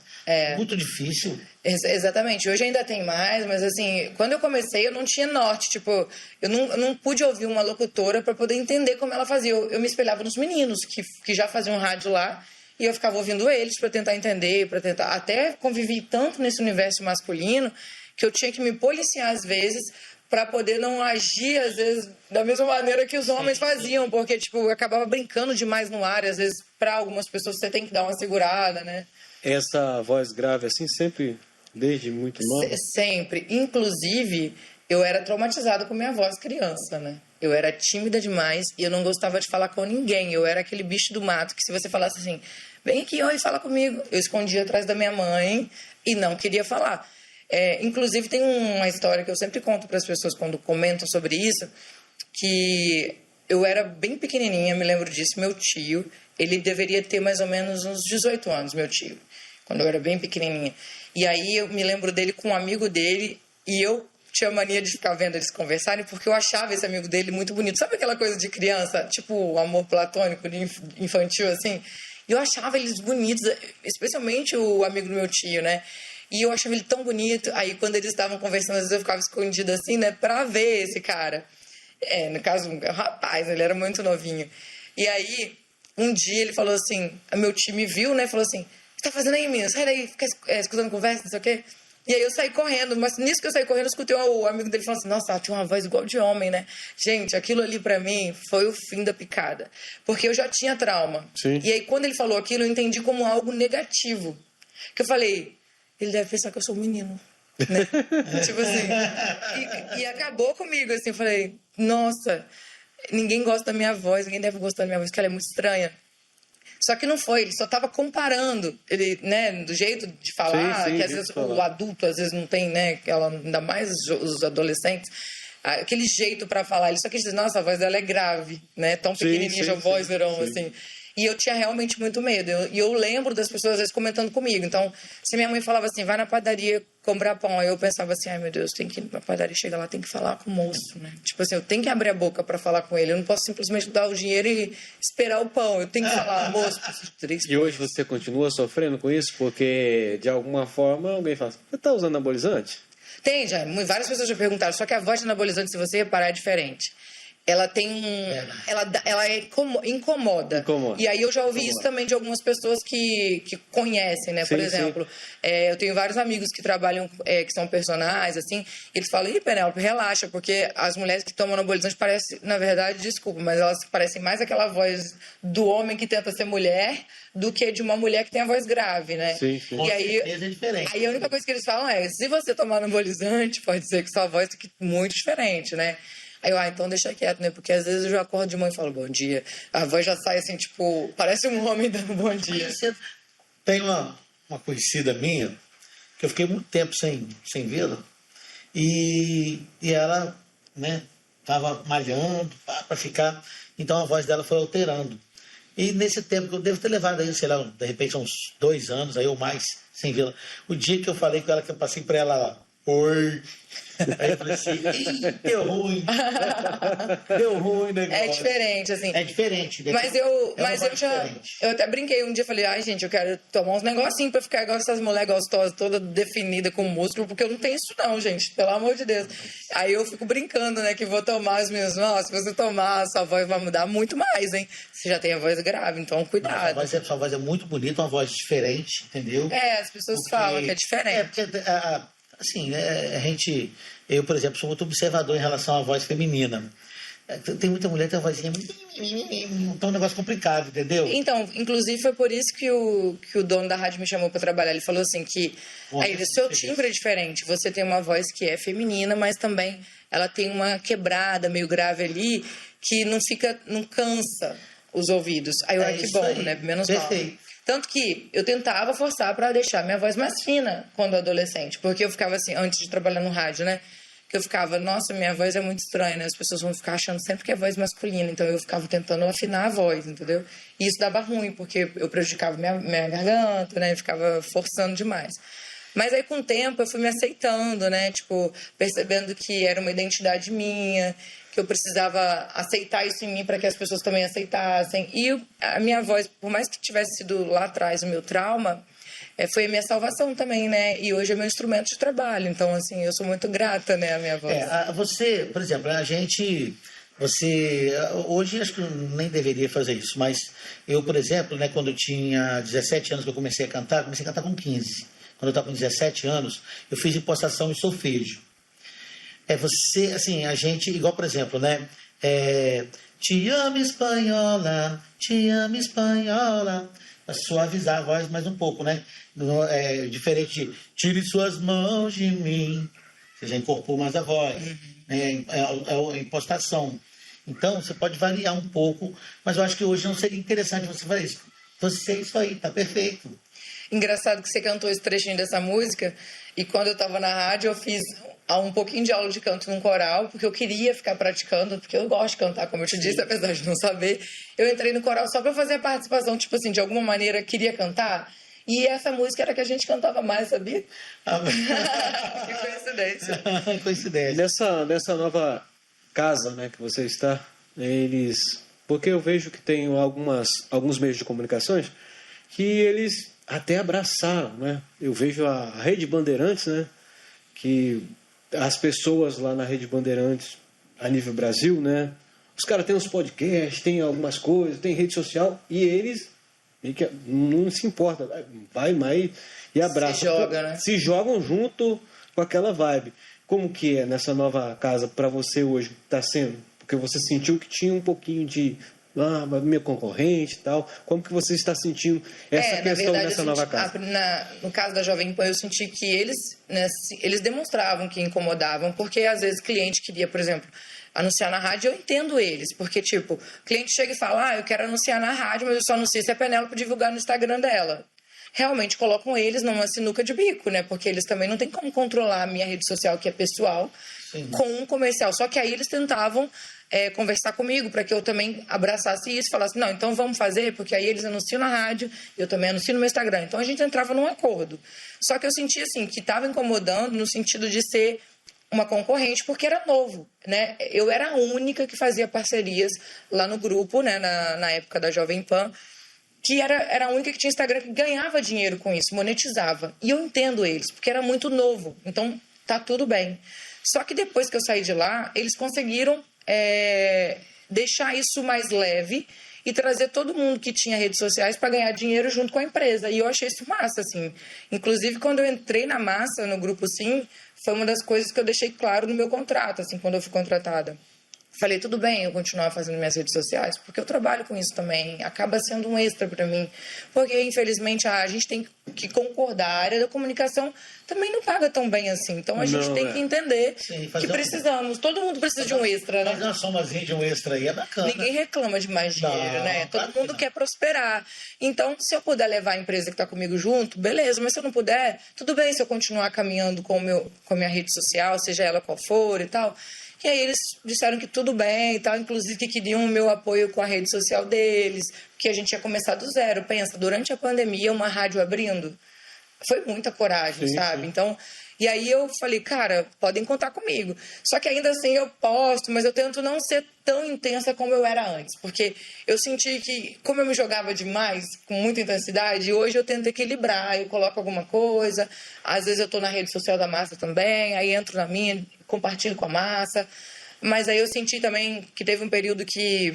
Muito difícil. Exatamente. Hoje ainda tem mais, mas assim, quando eu comecei, eu não tinha norte. Tipo, eu não pude ouvir uma locutora para poder entender como ela fazia. Eu me espelhava nos meninos que já faziam rádio lá. E eu ficava ouvindo eles para tentar entender, até convivi tanto nesse universo masculino que eu tinha que me policiar às vezes para poder não agir, às vezes, da mesma maneira que os homens faziam, porque, tipo, eu acabava brincando demais no ar, e às vezes, para algumas pessoas, você tem que dar uma segurada, né? Essa voz grave, assim, sempre, desde muito nova? Sempre. Inclusive, eu era traumatizada com minha voz criança, né? Eu era tímida demais e eu não gostava de falar com ninguém. Eu era aquele bicho do mato que se você falasse assim, vem aqui e fala comigo, eu escondia atrás da minha mãe e não queria falar. Inclusive tem uma história que eu sempre conto para as pessoas quando comentam sobre isso, que eu era bem pequenininha, me lembro disso, meu tio, ele deveria ter mais ou menos uns 18 anos, meu tio, quando eu era bem pequenininha. E aí eu me lembro dele com um amigo dele e eu tinha mania de ficar vendo eles conversarem porque eu achava esse amigo dele muito bonito. Sabe aquela coisa de criança, tipo amor platônico, infantil, assim? E eu achava eles bonitos, especialmente o amigo do meu tio, né? E eu achava ele tão bonito. Aí quando eles estavam conversando, às vezes eu ficava escondida assim, né? Pra ver esse cara. No caso, um rapaz, ele era muito novinho. E aí, um dia ele falou assim, meu tio me viu, né? Falou assim, o que tá fazendo aí, menina? Sai daí, fica escutando conversa, não sei o quê. E aí eu saí correndo, mas nisso que eu saí correndo, eu escutei o amigo dele falando assim, nossa, ela tinha uma voz igual de homem, né? Gente, aquilo ali pra mim foi o fim da picada. Porque eu já tinha trauma. Sim. E aí quando ele falou aquilo, eu entendi como algo negativo. Que eu falei, ele deve pensar que eu sou um menino. Né? Tipo assim. E acabou comigo, assim, eu falei, nossa, ninguém gosta da minha voz, ninguém deve gostar da minha voz, porque ela é muito estranha. Só que não foi, ele só estava comparando, ele, né, do jeito de falar, sim, que às vezes o adulto às vezes não tem, né, ainda mais os adolescentes, aquele jeito para falar. Ele só quis dizer, nossa, a voz dela é grave, né, tão pequenininha, de voz, verão, assim. E eu tinha realmente muito medo. E eu lembro das pessoas, às vezes, comentando comigo. Então, se minha mãe falava assim, vai na padaria comprar pão, aí eu pensava assim, ai meu Deus, tem que ir na padaria, chegar lá, tem que falar com o moço, né? Tipo assim, eu tenho que abrir a boca para falar com ele. Eu não posso simplesmente dar o dinheiro e esperar o pão. Eu tenho que falar, moço, preciso de 3 pães. E hoje você continua sofrendo com isso? Porque, de alguma forma, alguém fala, você tá usando anabolizante? Tem, já. Várias pessoas já perguntaram. Só que a voz de anabolizante, se você reparar, é diferente. Ela tem incomoda. E aí eu já ouvi isso também de algumas pessoas que conhecem, né? Por exemplo, eu tenho vários amigos que trabalham, que são personagens, assim, e eles falam, Penélope, relaxa, porque as mulheres que tomam anabolizante parecem, na verdade, desculpa, mas elas parecem mais aquela voz do homem que tenta ser mulher do que de uma mulher que tem a voz grave, né? Sim. E aí, é diferente. Aí a única coisa que eles falam é, se você tomar anabolizante, pode ser que sua voz fique muito diferente, né? Aí eu, então deixa quieto, né? Porque às vezes eu já acordo de manhã e falo bom dia. A voz já sai assim, tipo, parece um homem dando bom dia. Tem uma conhecida minha, que eu fiquei muito tempo sem vê-la, e ela, né, tava malhando para ficar, então a voz dela foi alterando. E nesse tempo que eu devo ter levado aí, sei lá, de repente uns 2 anos aí ou mais sem vê-la. O dia que eu falei com ela, que eu passei para ela oi. Aí eu falei assim, ih, deu ruim. Deu ruim o negócio. É diferente, assim. É diferente. Mas eu até brinquei um dia, falei, ai, gente, eu quero tomar uns negocinhos pra ficar igual essas mulheres gostosas, toda definida com músculo, porque eu não tenho isso não, gente, pelo amor de Deus. Aí eu fico brincando, né, que vou tomar os meus, nossa, se você tomar, a sua voz vai mudar muito mais, hein? Você já tem a voz grave, então cuidado. Sua voz é muito bonita, uma voz diferente, entendeu? As pessoas falam que é diferente. Porque, assim, eu, por exemplo, sou muito observador em relação à voz feminina. Tem muita mulher que tem uma vozinha, então é um negócio complicado, entendeu? Então, inclusive foi por isso que o dono da rádio me chamou para trabalhar. Ele falou assim que seu timbre é diferente. Você tem uma voz que é feminina, mas também ela tem uma quebrada meio grave ali que não cansa os ouvidos. Aí eu acho que bom, aí, né? Menos mal. Tanto que eu tentava forçar para deixar minha voz mais fina quando adolescente, porque eu ficava assim, antes de trabalhar no rádio, né? Que eu ficava, nossa, minha voz é muito estranha, né? As pessoas vão ficar achando sempre que é voz masculina. Então eu ficava tentando afinar a voz, entendeu? E isso dava ruim, porque eu prejudicava minha garganta, né? Eu ficava forçando demais. Mas aí, com o tempo, eu fui me aceitando, né? Tipo, percebendo que era uma identidade minha, que eu precisava aceitar isso em mim para que as pessoas também aceitassem. E a minha voz, por mais que tivesse sido lá atrás o meu trauma, foi a minha salvação também, né? E hoje é meu instrumento de trabalho. Então, assim, eu sou muito grata, né, à minha voz. Você, por exemplo, hoje acho que eu nem deveria fazer isso, mas eu, por exemplo, né, quando eu tinha 17 anos que eu comecei a cantar com 15. Quando eu estava com 17 anos, eu fiz impostação e solfejo. Você, assim, a gente, igual, por exemplo, né? Te amo, espanhola, te amo, espanhola. Pra suavizar a voz mais um pouco, né? Diferente de tire suas mãos de mim. Você já incorporou mais a voz. É a impostação. Então, você pode variar um pouco, mas eu acho que hoje não seria interessante você fazer isso. Você é isso aí, tá perfeito. Engraçado que você cantou esse trechinho dessa música, e quando eu estava na rádio, eu fiz um pouquinho de aula de canto num coral, porque eu queria ficar praticando, porque eu gosto de cantar, como eu te disse, apesar de não saber. Eu entrei no coral só para fazer a participação, tipo assim, de alguma maneira queria cantar, e essa música era que a gente cantava mais, sabia? Que coincidência. Coincidência. Nessa nova casa, né, que você está, porque eu vejo que tem alguns meios de comunicações que eles até abraçaram, né? Eu vejo a Rede Bandeirantes, né? Que as pessoas lá na Rede Bandeirantes, a nível Brasil, né? Os caras têm uns podcasts, tem algumas coisas, tem rede social, e eles não se importam, vai mais e abraçam. Se jogam junto com aquela vibe. Como que é nessa nova casa para você hoje? Está sendo? Porque você sentiu que tinha um pouquinho de meu concorrente e tal. Como que você está sentindo essa questão nessa nova casa? No caso da Jovem Pan, eu senti que eles demonstravam que incomodavam, porque às vezes o cliente queria, por exemplo, anunciar na rádio. Eu entendo eles, porque tipo, o cliente chega e fala, eu quero anunciar na rádio, mas eu só anuncio se a Penélope divulgar no Instagram dela. Realmente colocam eles numa sinuca de bico, né? Porque eles também não têm como controlar a minha rede social, que é pessoal, com um comercial. Só que aí eles tentavam conversar comigo para que eu também abraçasse isso e falasse, não, então vamos fazer, porque aí eles anunciam na rádio, eu também anuncio no meu Instagram. Então a gente entrava num acordo. Só que eu sentia assim, que estava incomodando no sentido de ser uma concorrente, porque era novo, né? Eu era a única que fazia parcerias lá no grupo, né? Na época da Jovem Pan, que era a única que tinha Instagram que ganhava dinheiro com isso, monetizava. E eu entendo eles, porque era muito novo. Então, tá tudo bem. Só que depois que eu saí de lá, eles conseguiram deixar isso mais leve e trazer todo mundo que tinha redes sociais para ganhar dinheiro junto com a empresa. E eu achei isso massa, assim. Inclusive, quando eu entrei na massa, no Grupo Sim, foi uma das coisas que eu deixei claro no meu contrato, assim, quando eu fui contratada. Falei, tudo bem eu continuar fazendo minhas redes sociais, porque eu trabalho com isso também, acaba sendo um extra para mim. Porque, infelizmente, a gente tem que concordar, a área da comunicação também não paga tão bem assim. Então, a gente tem que entender que precisamos, todo mundo precisa de um extra, né? Fazer uma somazinha de um extra aí é bacana. Ninguém reclama de mais dinheiro, né? Todo mundo quer prosperar. Então, se eu puder levar a empresa que está comigo junto, beleza, mas se eu não puder, tudo bem se eu continuar caminhando com a minha rede social, seja ela qual for e tal. E aí eles disseram que tudo bem e tal, inclusive que queriam o meu apoio com a rede social deles, que a gente ia começar do zero. Pensa, durante a pandemia, uma rádio abrindo, foi muita coragem, sabe? Sim. Então, E aí eu falei, cara, podem contar comigo. Só que ainda assim eu posto, mas eu tento não ser tão intensa como eu era antes. Porque eu senti que, como eu me jogava demais, com muita intensidade, hoje eu tento equilibrar. Eu coloco alguma coisa, às vezes eu tô na rede social da Massa também, aí entro na minha, compartilho com a Massa. Mas aí eu senti também que teve um período que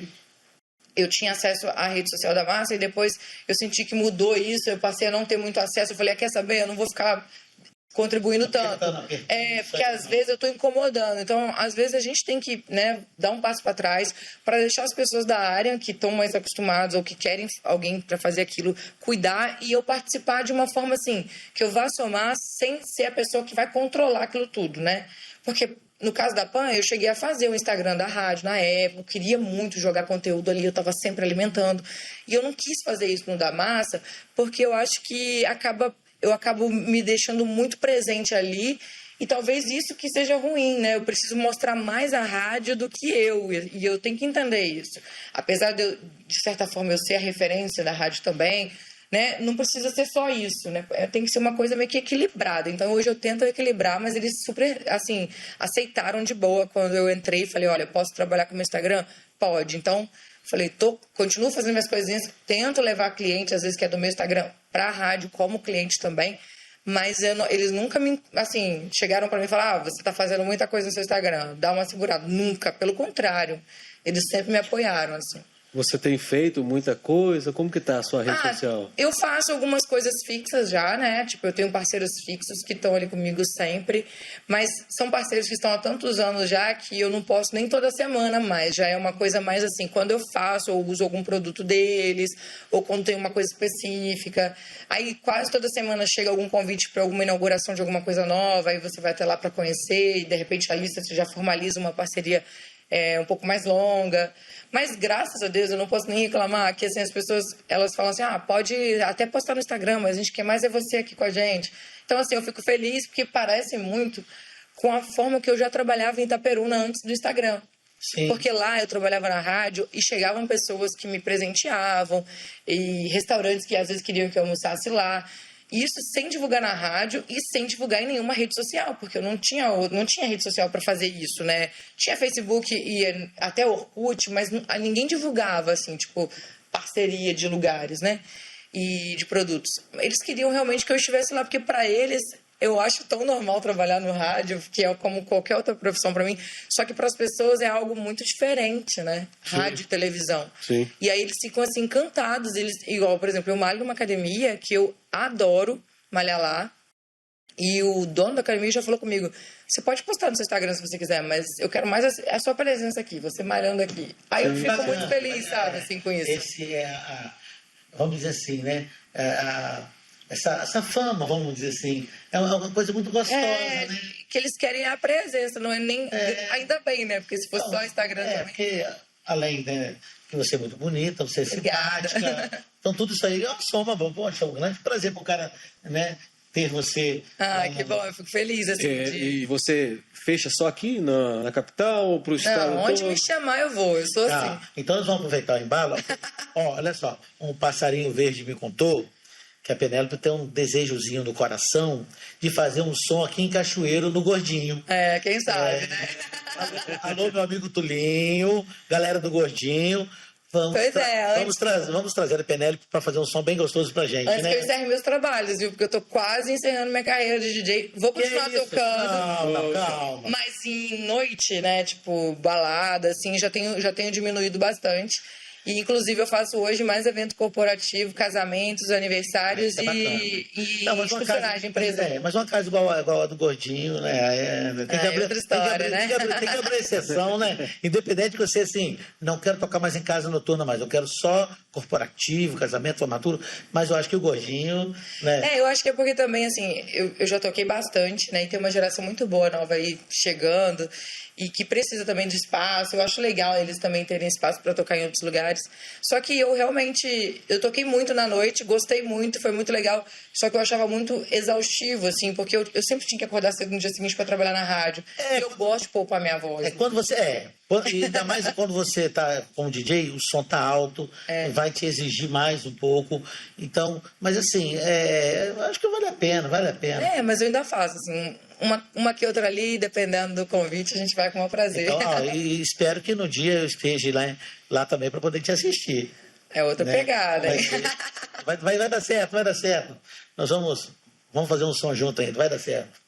eu tinha acesso à rede social da Massa e depois eu senti que mudou isso, eu passei a não ter muito acesso. Eu falei, quer saber, eu não vou ficar contribuindo tanto. Porque às vezes eu estou incomodando. Então, às vezes a gente tem que, né, dar um passo para trás para deixar as pessoas da área que estão mais acostumadas ou que querem alguém para fazer aquilo cuidar e eu participar de uma forma assim, que eu vá somar sem ser a pessoa que vai controlar aquilo tudo, né? Porque no caso da PAN, eu cheguei a fazer o Instagram da rádio na época, eu queria muito jogar conteúdo ali, eu estava sempre alimentando. E eu não quis fazer isso no da Massa, porque eu acho que eu acabo me deixando muito presente ali e talvez isso que seja ruim, né? Eu preciso mostrar mais a rádio do que eu, e eu tenho que entender isso. Apesar de, de certa forma, eu ser a referência da rádio também, né? Não precisa ser só isso, né? Tem que ser uma coisa meio que equilibrada. Então, hoje eu tento equilibrar, mas eles super, assim, aceitaram de boa quando eu entrei e falei, olha, posso trabalhar com o meu Instagram? Pode. Então, falei, continuo fazendo minhas coisinhas, tento levar cliente, às vezes, que é do meu Instagram, para a rádio como cliente também, mas eles nunca assim, chegaram para mim e falaram, você está fazendo muita coisa no seu Instagram, dá uma segurada. Nunca, pelo contrário, eles sempre me apoiaram, assim. Você tem feito muita coisa? Como que tá a sua rede social? Eu faço algumas coisas fixas já, né? Tipo, eu tenho parceiros fixos que estão ali comigo sempre, mas são parceiros que estão há tantos anos já que eu não posso nem toda semana mais. Já é uma coisa mais assim, quando eu faço ou uso algum produto deles, ou quando tem uma coisa específica. Aí quase toda semana chega algum convite para alguma inauguração de alguma coisa nova, aí você vai até lá para conhecer e de repente ali você já formaliza uma parceria um pouco mais longa. Mas, graças a Deus, eu não posso nem reclamar que, assim, as pessoas, elas falam assim, pode até postar no Instagram, mas a gente quer mais é você aqui com a gente. Então, assim, eu fico feliz porque parece muito com a forma que eu já trabalhava em Itaperuna antes do Instagram. Sim. Porque lá eu trabalhava na rádio e chegavam pessoas que me presenteavam e restaurantes que às vezes queriam que eu almoçasse lá. Isso sem divulgar na rádio e sem divulgar em nenhuma rede social, porque eu não tinha rede social para fazer isso, né? Tinha Facebook e até Orkut, mas ninguém divulgava, assim, tipo, parceria de lugares, né? E de produtos. Eles queriam realmente que eu estivesse lá, porque para eles eu acho tão normal trabalhar no rádio, que é como qualquer outra profissão para mim, só que para as pessoas é algo muito diferente, né? Sim. Rádio e televisão. Sim. E aí eles ficam assim encantados, igual, por exemplo, eu malho numa academia que eu adoro malhar lá, e o dono da academia já falou comigo, você pode postar no seu Instagram se você quiser, mas eu quero mais a sua presença aqui, você malhando aqui. Aí eu fico muito feliz, sabe, assim, com isso. Esse é vamos dizer assim, né, essa fama, vamos dizer assim, é uma coisa muito gostosa, né? Que eles querem a presença, não é nem... Ainda bem, né? Porque se fosse só o Instagram também... Porque, além, né, que você é muito bonita, você é simpática, então tudo isso aí é uma soma, poxa, é um grande prazer para o cara, né, ter você... que bom, eu fico feliz, assim, E você fecha só aqui na capital ou para o estado? Não, onde me chamar eu vou, eu sou assim. Então nós vamos aproveitar o embalo. Olha só, um passarinho verde me contou que a Penélope tem um desejozinho no coração de fazer um som aqui em Cachoeiro, no Gordinho. Quem sabe, né? Alô, meu amigo Tulinho, galera do Gordinho. Vamos trazer a Penélope para fazer um som bem gostoso pra gente, antes né? que eu encerre meus trabalhos, viu? Porque eu tô quase encerrando minha carreira de DJ. Vou continuar tocando. Calma. Mas em noite, né? Tipo, balada, assim, já tenho diminuído bastante. E, inclusive, eu faço hoje mais evento corporativo, casamentos, aniversários e funcionário de empresa. Mas uma casa igual a do Gordinho, né? Tem que abrir, outra história, né? Tem que abrir exceção, né? Independente de você, assim, não quero tocar mais em casa noturna mais, eu quero só corporativo, casamento, formatura, mas eu acho que o Gordinho, né? Eu acho que é porque também, assim, eu já toquei bastante, né? E tem uma geração muito boa nova aí chegando e que precisa também de espaço. Eu acho legal eles também terem espaço para tocar em outros lugares. Só que eu toquei muito na noite, gostei muito, foi muito legal. Só que eu achava muito exaustivo, assim, porque eu sempre tinha que acordar cedo no dia seguinte para trabalhar na rádio. E eu gosto de poupar minha voz. Quando você e ainda mais quando você tá como DJ, o som tá alto, vai te exigir mais um pouco. Então, mas assim, eu acho que vale a pena. Mas eu ainda faço, assim, uma que outra ali, dependendo do convite, a gente vai com o maior prazer. Então, ó, e espero que no dia eu esteja lá também para poder te assistir. É outra pegada, hein? Vai dar certo, vai dar certo. Nós vamos fazer um som junto ainda, vai dar certo.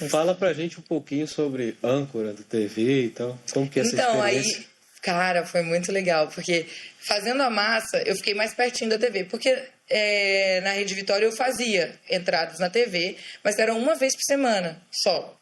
Fala pra gente um pouquinho sobre âncora de TV e tal. Como que é essa experiência? Aí, cara, foi muito legal, porque fazendo a massa, eu fiquei mais pertinho da TV, porque na Rede Vitória eu fazia entradas na TV, mas era uma vez por semana, só.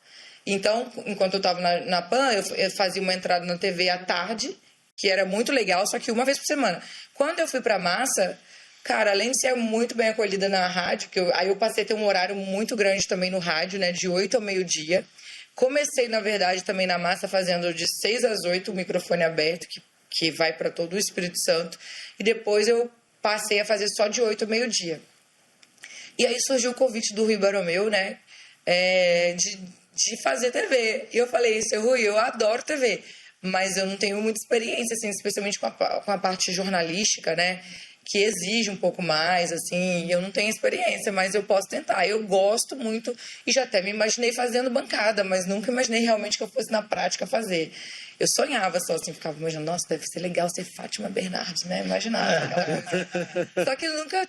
Então, enquanto eu estava na PAN, eu fazia uma entrada na TV à tarde, que era muito legal, só que uma vez por semana. Quando eu fui pra massa, cara, além de ser muito bem acolhida na rádio, aí eu passei a ter um horário muito grande também no rádio, né, de 8 ao meio-dia. Comecei, na verdade, também na massa, fazendo de 6 às 8 o microfone aberto, que vai para todo o Espírito Santo. E depois eu passei a fazer só de 8 ao meio-dia. E aí surgiu o convite do Rui Baromeu, né, de fazer TV. E eu falei, seu Rui, eu adoro TV, mas eu não tenho muita experiência, assim, especialmente com a parte jornalística, né, que exige um pouco mais, assim, eu não tenho experiência, mas eu posso tentar. Eu gosto muito e já até me imaginei fazendo bancada, mas nunca imaginei realmente que eu fosse na prática fazer. Eu sonhava só, assim, ficava imaginando, nossa, deve ser legal ser Fátima Bernardes, né? Imaginava. Só que nunca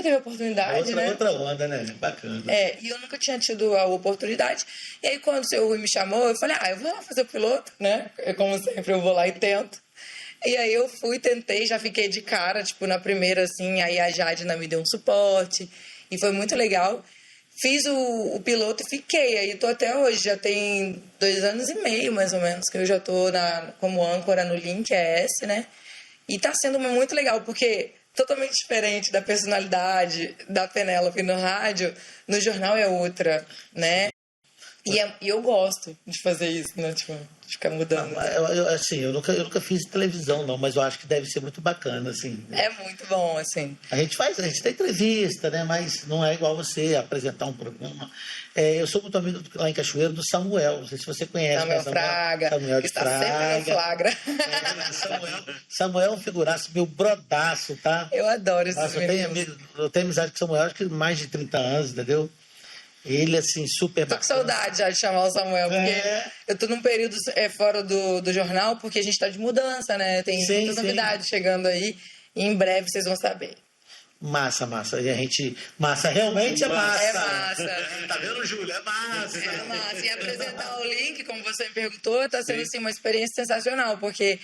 teve oportunidade, né? Outra onda, né? Bacana. E eu nunca tinha tido a oportunidade. E aí, quando o seu Rui me chamou, eu falei, eu vou lá fazer o piloto, né? Como sempre, eu vou lá e tento. E aí eu fui, tentei, já fiquei de cara, tipo, na primeira, assim, aí a Jadina me deu um suporte, e foi muito legal. Fiz o piloto e fiquei, aí tô até hoje, já tem 2 anos e meio, mais ou menos, que eu já tô como âncora no Link ES, né? E tá sendo muito legal, porque totalmente diferente da personalidade da Penélope no rádio, no jornal é outra, né? E eu gosto de fazer isso, né? Tipo, de ficar mudando. Eu nunca fiz televisão, não, mas eu acho que deve ser muito bacana, assim. É muito bom, assim. A gente tem entrevista, né? Mas não é igual você apresentar um programa. Eu sou muito amigo lá em Cachoeiro do Samuel, não sei se você conhece. Samuel Fraga, Samuel que está sempre no flagra. Samuel é um figuraço, meu brodaço, tá? Eu adoro esses meninos. Eu tenho amizade com o Samuel, acho que mais de 30 anos, entendeu? Ele, assim, super bacana. Tô com saudade já de chamar o Samuel, porque eu tô num período fora do jornal, porque a gente tá de mudança, né? Tem muita novidade chegando aí, e em breve vocês vão saber. Massa. E a gente... Massa, realmente é massa. É massa. Tá vendo, Júlia? É massa. É massa. E apresentar o Link, como você me perguntou, tá sendo, assim, uma experiência sensacional, porque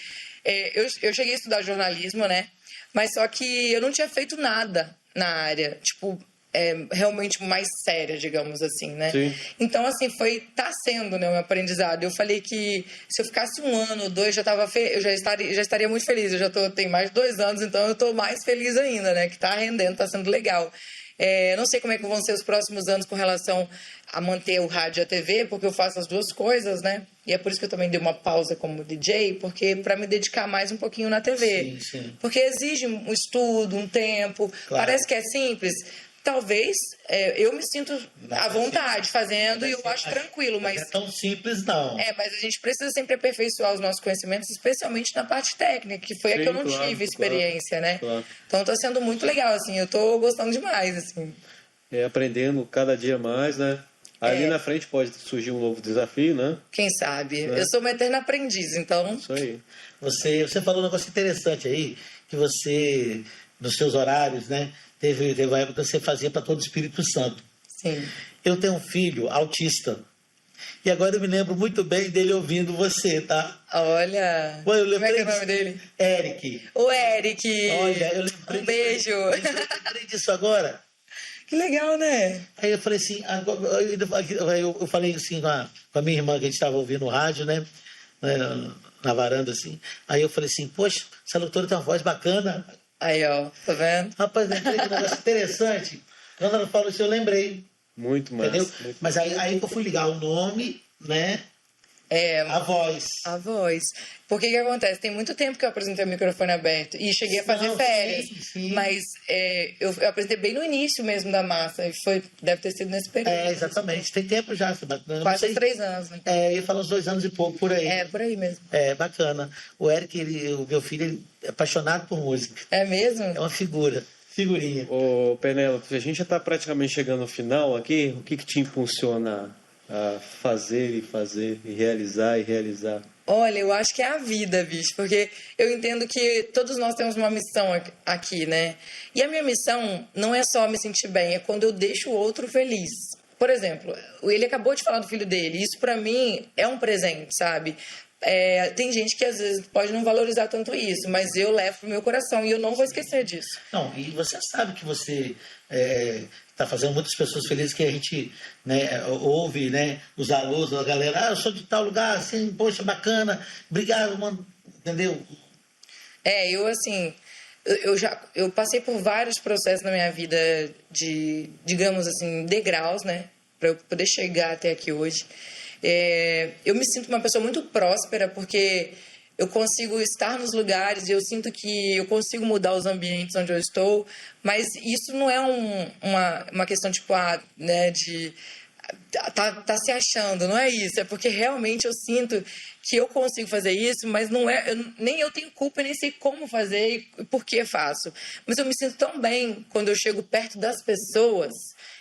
eu cheguei a estudar jornalismo, né? Mas só que eu não tinha feito nada na área, tipo... realmente mais séria, digamos assim, né? Sim. Então, assim, tá sendo, né, um aprendizado. Eu falei que se eu ficasse 1 ano ou 2, eu já estaria muito feliz. Tenho mais de 2 anos, então eu tô mais feliz ainda, né? Que tá rendendo, tá sendo legal. Não sei como é que vão ser os próximos anos com relação a manter o rádio e a TV, porque eu faço as duas coisas, né? E é por isso que eu também dei uma pausa como DJ, porque para me dedicar mais um pouquinho na TV. Sim. Porque exige um estudo, um tempo. Claro. Parece que é simples. Talvez eu me sinto à vontade fazendo e eu acho tranquilo, mas... Não é tão simples, não. Mas a gente precisa sempre aperfeiçoar os nossos conhecimentos, especialmente na parte técnica, que foi a que eu não tive experiência, né? Claro. Então tá sendo muito legal, assim, eu tô gostando demais, assim. Aprendendo cada dia mais, né? Ali na frente pode surgir um novo desafio, né? Quem sabe? Eu sou uma eterna aprendiz, então... Isso aí. Você falou um negócio interessante aí, que você, nos seus horários, né? Teve uma época que você fazia para todo o Espírito Santo. Sim. Eu tenho um filho autista. E agora eu me lembro muito bem dele ouvindo você, tá? Olha. Como é que é o nome dele? Eric. O Eric. Olha, eu lembrei. Um beijo. Eu lembrei disso agora. Que legal, né? Aí eu falei assim, eu falei assim com a minha irmã, que a gente estava ouvindo o rádio, né? Na varanda, assim. Aí eu falei assim, poxa, essa locutora tem uma voz bacana. Aí, ó, tá vendo? Rapaz, lembrei de um negócio interessante. Quando ela falou isso, eu lembrei. Muito massa. Entendeu? Mas aí que eu fui ligar o nome, né? A voz. A voz. Porque que acontece? Tem muito tempo que eu apresentei o microfone aberto e cheguei a fazer férias. Sim. Mas eu apresentei bem no início mesmo da massa. E deve ter sido nesse período. Exatamente. Tem tempo já. Quase 3 anos, né? Eu ia falar uns 2 anos e pouco, por aí. Por aí mesmo. Bacana. O Eric, o meu filho, ele é apaixonado por música. É mesmo? É uma figurinha. Ô, Penélope, a gente já está praticamente chegando no final aqui. O que te impulsiona a fazer e realizar e realizar? Olha, eu acho que é a vida, bicho, porque eu entendo que todos nós temos uma missão aqui, né? E a minha missão não é só me sentir bem, é quando eu deixo o outro feliz. Por exemplo, ele acabou de falar do filho dele, isso pra mim é um presente, sabe? Tem gente que às vezes pode não valorizar tanto isso, mas eu levo pro meu coração e eu não vou esquecer disso. Não, e você sabe que você está fazendo muitas pessoas felizes, que a gente, né, ouve, né, os alôs da galera, eu sou de tal lugar, assim, poxa, bacana, obrigado, mano, entendeu? Eu assim, eu passei por vários processos na minha vida de, digamos assim, degraus, né, para eu poder chegar até aqui hoje. Eu me sinto uma pessoa muito próspera porque eu consigo estar nos lugares e eu sinto que eu consigo mudar os ambientes onde eu estou, mas isso não é uma questão tipo, né, de tá se achando, não é isso, é porque realmente eu sinto que eu consigo fazer isso, mas não é, nem eu tenho culpa, nem sei como fazer e por que faço, mas eu me sinto tão bem quando eu chego perto das pessoas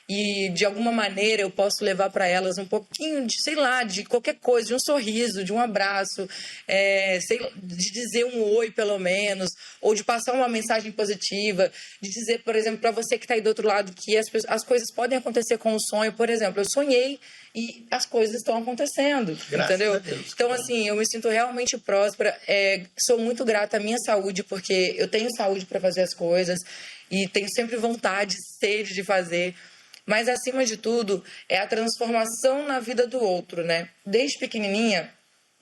e de alguma maneira eu posso levar para elas um pouquinho de, sei lá, de qualquer coisa, de um sorriso, de um abraço, de dizer um oi pelo menos, ou de passar uma mensagem positiva, de dizer, por exemplo, para você que está aí do outro lado que as coisas podem acontecer com o sonho. Por exemplo, eu sonhei e as coisas estão acontecendo, Graças entendeu? a Deus. Então, assim, eu me sinto realmente próspera. Sou muito grata à minha saúde, porque eu tenho saúde para fazer as coisas e tenho sempre vontade, sede de fazer. Mas, acima de tudo, é a transformação na vida do outro, né? Desde pequenininha,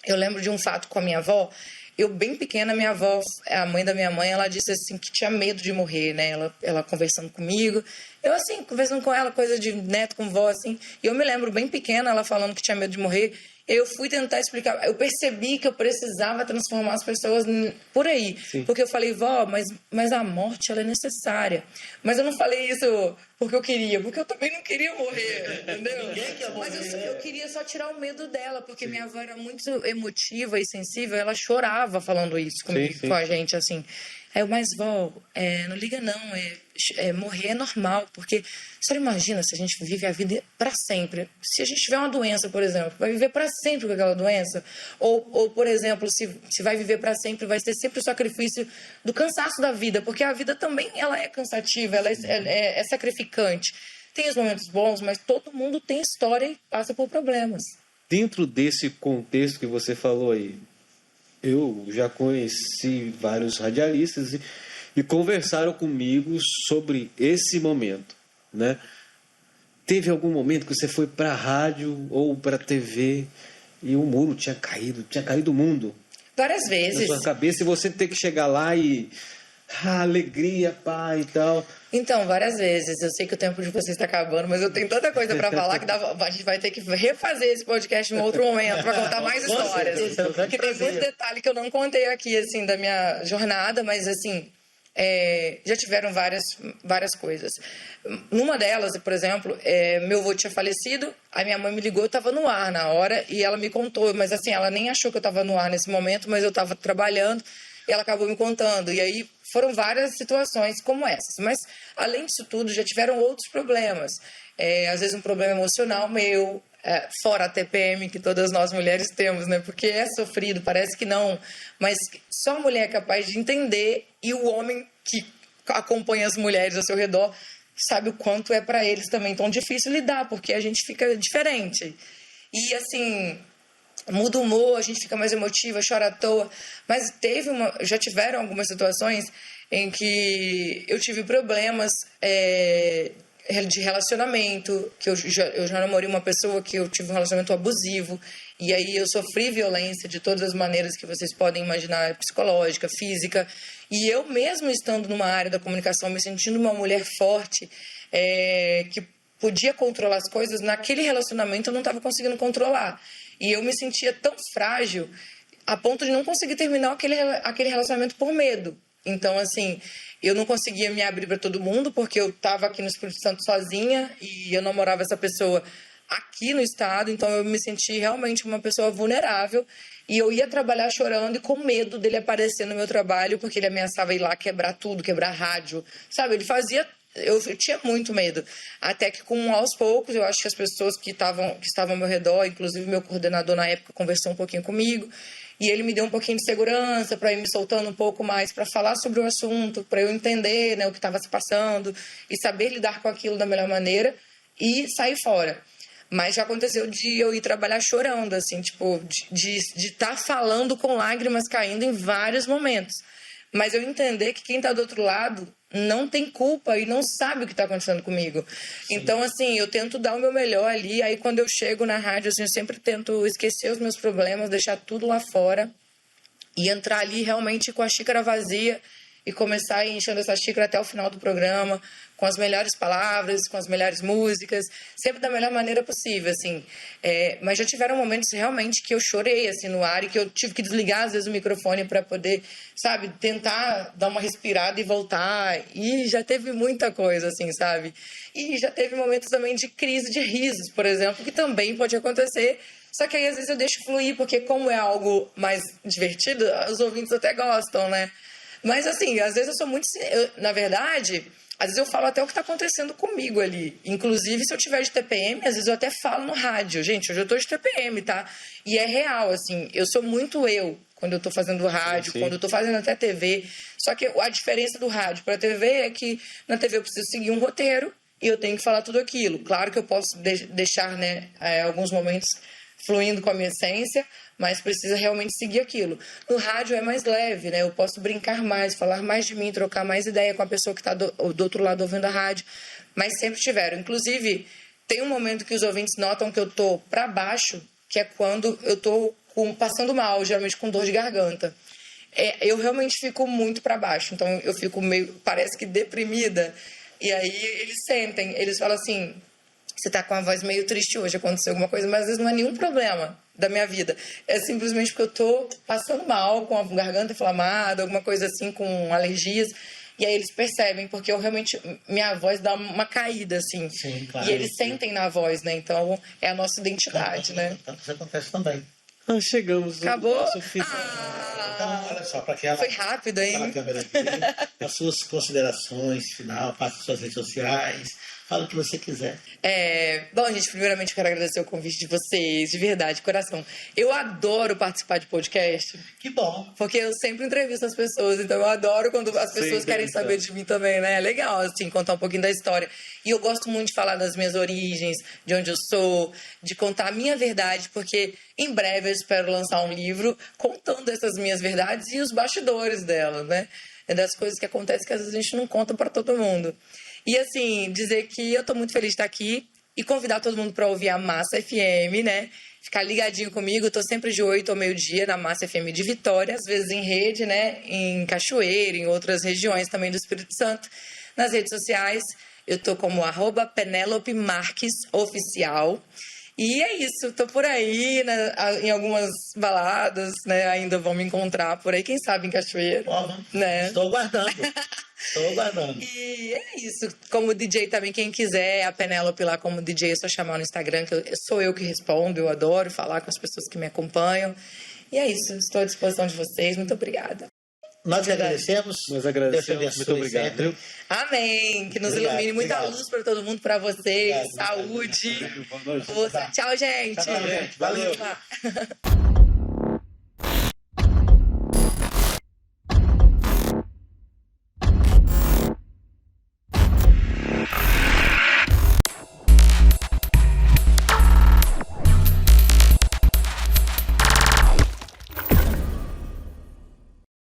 eu lembro de um fato com a minha avó. Eu, bem pequena, minha avó, a mãe da minha mãe, ela disse assim que tinha medo de morrer, né? Ela conversando comigo. Eu, assim, conversando com ela, coisa de neto com vó, assim. E eu me lembro, bem pequena, ela falando que tinha medo de morrer. Eu fui tentar explicar. Eu percebi que eu precisava transformar as pessoas por aí. Sim. Porque eu falei, vó, mas a morte, ela é necessária. Mas eu não falei isso porque eu queria, porque eu também não queria morrer, entendeu? Ninguém quer morrer. Mas eu queria só tirar o medo dela, porque minha avó era muito emotiva e sensível, ela chorava falando isso comigo, Sim. com a gente, assim. Aí eu, mas vó, não liga não, morrer é normal, porque você imagina se a gente vive a vida para sempre. Se a gente tiver uma doença, por exemplo, vai viver para sempre com aquela doença? Ou por exemplo, se vai viver para sempre, vai ter sempre o sacrifício do cansaço da vida, porque a vida também ela é cansativa, ela é sacrificante. Tem os momentos bons, mas todo mundo tem história e passa por problemas. Dentro desse contexto que você falou aí, eu já conheci vários radialistas e conversaram comigo sobre esse momento, né? Teve algum momento que você foi para a rádio ou para a TV e o muro tinha caído o mundo Várias na vezes. sua cabeça e você ter que chegar lá e alegria, pai e tal. Então, várias vezes. Eu sei que o tempo de vocês está acabando, mas eu tenho tanta coisa para falar que a gente vai ter que refazer esse podcast em outro momento para contar mais Com histórias. certeza, vai Porque tem trazer. muito detalhe que eu não contei aqui, assim, da minha jornada, mas, assim, já tiveram várias coisas. Numa delas, por exemplo, meu avô tinha falecido, a minha mãe me ligou, eu estava no ar na hora, e ela me contou, mas, assim, ela nem achou que eu estava no ar nesse momento, mas eu estava trabalhando, e ela acabou me contando. E aí foram várias situações como essas. Mas, além disso tudo, já tiveram outros problemas. Às vezes um problema emocional meu, fora a TPM que todas nós mulheres temos, né? Porque é sofrido, parece que não. Mas só a mulher é capaz de entender e o homem que acompanha as mulheres ao seu redor sabe o quanto é para eles também tão difícil lidar, porque a gente fica diferente. E, assim, muda o humor, a gente fica mais emotiva, chora à toa. Mas já tiveram algumas situações em que eu tive problemas de relacionamento, que eu já namorei uma pessoa que eu tive um relacionamento abusivo, e aí eu sofri violência de todas as maneiras que vocês podem imaginar, psicológica, física, e eu mesmo estando numa área da comunicação, me sentindo uma mulher forte, que podia controlar as coisas, naquele relacionamento eu não estava conseguindo controlar. E eu me sentia tão frágil a ponto de não conseguir terminar aquele relacionamento por medo. Então, assim, eu não conseguia me abrir para todo mundo porque eu estava aqui no Espírito Santo sozinha e eu namorava essa pessoa aqui no estado. Então, eu me senti realmente uma pessoa vulnerável e eu ia trabalhar chorando e com medo dele aparecer no meu trabalho porque ele ameaçava ir lá quebrar tudo, quebrar rádio, sabe? Ele fazia eu tinha muito medo. Até que, aos poucos, eu acho que as pessoas que estavam ao meu redor, inclusive meu coordenador na época, conversou um pouquinho comigo. E ele me deu um pouquinho de segurança para ir me soltando um pouco mais, para falar sobre o assunto, para eu entender, né, o que estava se passando e saber lidar com aquilo da melhor maneira e sair fora. Mas já aconteceu de eu ir trabalhar chorando, assim, tipo, de estar falando com lágrimas caindo em vários momentos. Mas eu entender que quem está do outro lado não tem culpa e não sabe o que está acontecendo comigo. Sim. Então, assim, eu tento dar o meu melhor ali. Aí, quando eu chego na rádio, assim, eu sempre tento esquecer os meus problemas, deixar tudo lá fora e entrar ali realmente com a xícara vazia e começar a ir enchendo essa xícara até o final do programa, com as melhores palavras, com as melhores músicas, sempre da melhor maneira possível, assim. Mas já tiveram momentos realmente que eu chorei, assim, no ar e que eu tive que desligar, às vezes, o microfone para poder, sabe, tentar dar uma respirada e voltar. E já teve muita coisa, assim, sabe? E já teve momentos também de crise de risos, por exemplo, que também pode acontecer. Só que aí, às vezes, eu deixo fluir, porque como é algo mais divertido, os ouvintes até gostam, né? Mas, assim, às vezes eu sou muito... na verdade, às vezes eu falo até o que está acontecendo comigo ali. Inclusive, se eu tiver de TPM, às vezes eu até falo no rádio. Gente, hoje eu tô de TPM, tá? E é real, assim. Eu sou muito eu quando eu tô fazendo rádio, sim, quando eu tô fazendo até TV. Só que a diferença do rádio para a TV é que na TV eu preciso seguir um roteiro e eu tenho que falar tudo aquilo. Claro que eu posso deixar, né, alguns momentos fluindo com a minha essência, mas precisa realmente seguir aquilo. No rádio é mais leve, né? Eu posso brincar mais, falar mais de mim, trocar mais ideia com a pessoa que está do outro lado ouvindo a rádio, mas sempre tiveram. Inclusive, tem um momento que os ouvintes notam que eu tô para baixo, que é quando eu tô passando mal, geralmente com dor de garganta. Eu realmente fico muito para baixo, então eu fico meio, parece que deprimida, e aí eles sentem, eles falam assim... Você tá com a voz meio triste hoje, aconteceu alguma coisa, mas às vezes não é nenhum problema da minha vida. É simplesmente porque eu tô passando mal, com a garganta inflamada, alguma coisa assim, com alergias. E aí eles percebem, porque eu realmente... Minha voz dá uma caída, assim. Sim, claro. E eles sentem na voz, né? Então, é a nossa identidade, né? Então, isso acontece também. Nós chegamos. Acabou? Então, olha só, para que ela... Foi rápido, hein? Para a câmera aqui, as suas considerações final, faça suas redes sociais... Fala o que você quiser. Bom, gente, primeiramente eu quero agradecer o convite de vocês, de verdade, de coração. Eu adoro participar de podcast. Que bom. Porque eu sempre entrevisto as pessoas, então eu adoro quando as pessoas querem saber de mim também, né? É legal, assim, contar um pouquinho da história. E eu gosto muito de falar das minhas origens, de onde eu sou, de contar a minha verdade, porque em breve eu espero lançar um livro contando essas minhas verdades e os bastidores delas, né? É das coisas que acontecem que às vezes a gente não conta para todo mundo. E, assim, dizer que eu tô muito feliz de estar aqui e convidar todo mundo para ouvir a Massa FM, né? Ficar ligadinho comigo. Eu tô sempre de 8 ao meio-dia na Massa FM de Vitória, às vezes em rede, né? Em Cachoeira, em outras regiões também do Espírito Santo. Nas redes sociais, eu tô como @PenélopeMarquesOficial. E é isso, tô por aí, né, em algumas baladas, né? Ainda vão me encontrar por aí, quem sabe em Cachoeira. Né? Estou aguardando. Estou aguardando. E é isso. Como DJ também, quem quiser, a Penélope lá como DJ, é só chamar no Instagram, que sou eu que respondo, eu adoro falar com as pessoas que me acompanham. E é isso, estou à disposição de vocês, muito obrigada. Nós agradecemos. Nós agradecemos, muito obrigado. Viu? Amém. Que nos ilumine, muita luz para todo mundo, para vocês. Saúde. Força. Tchau, gente. Tchau, gente. Valeu.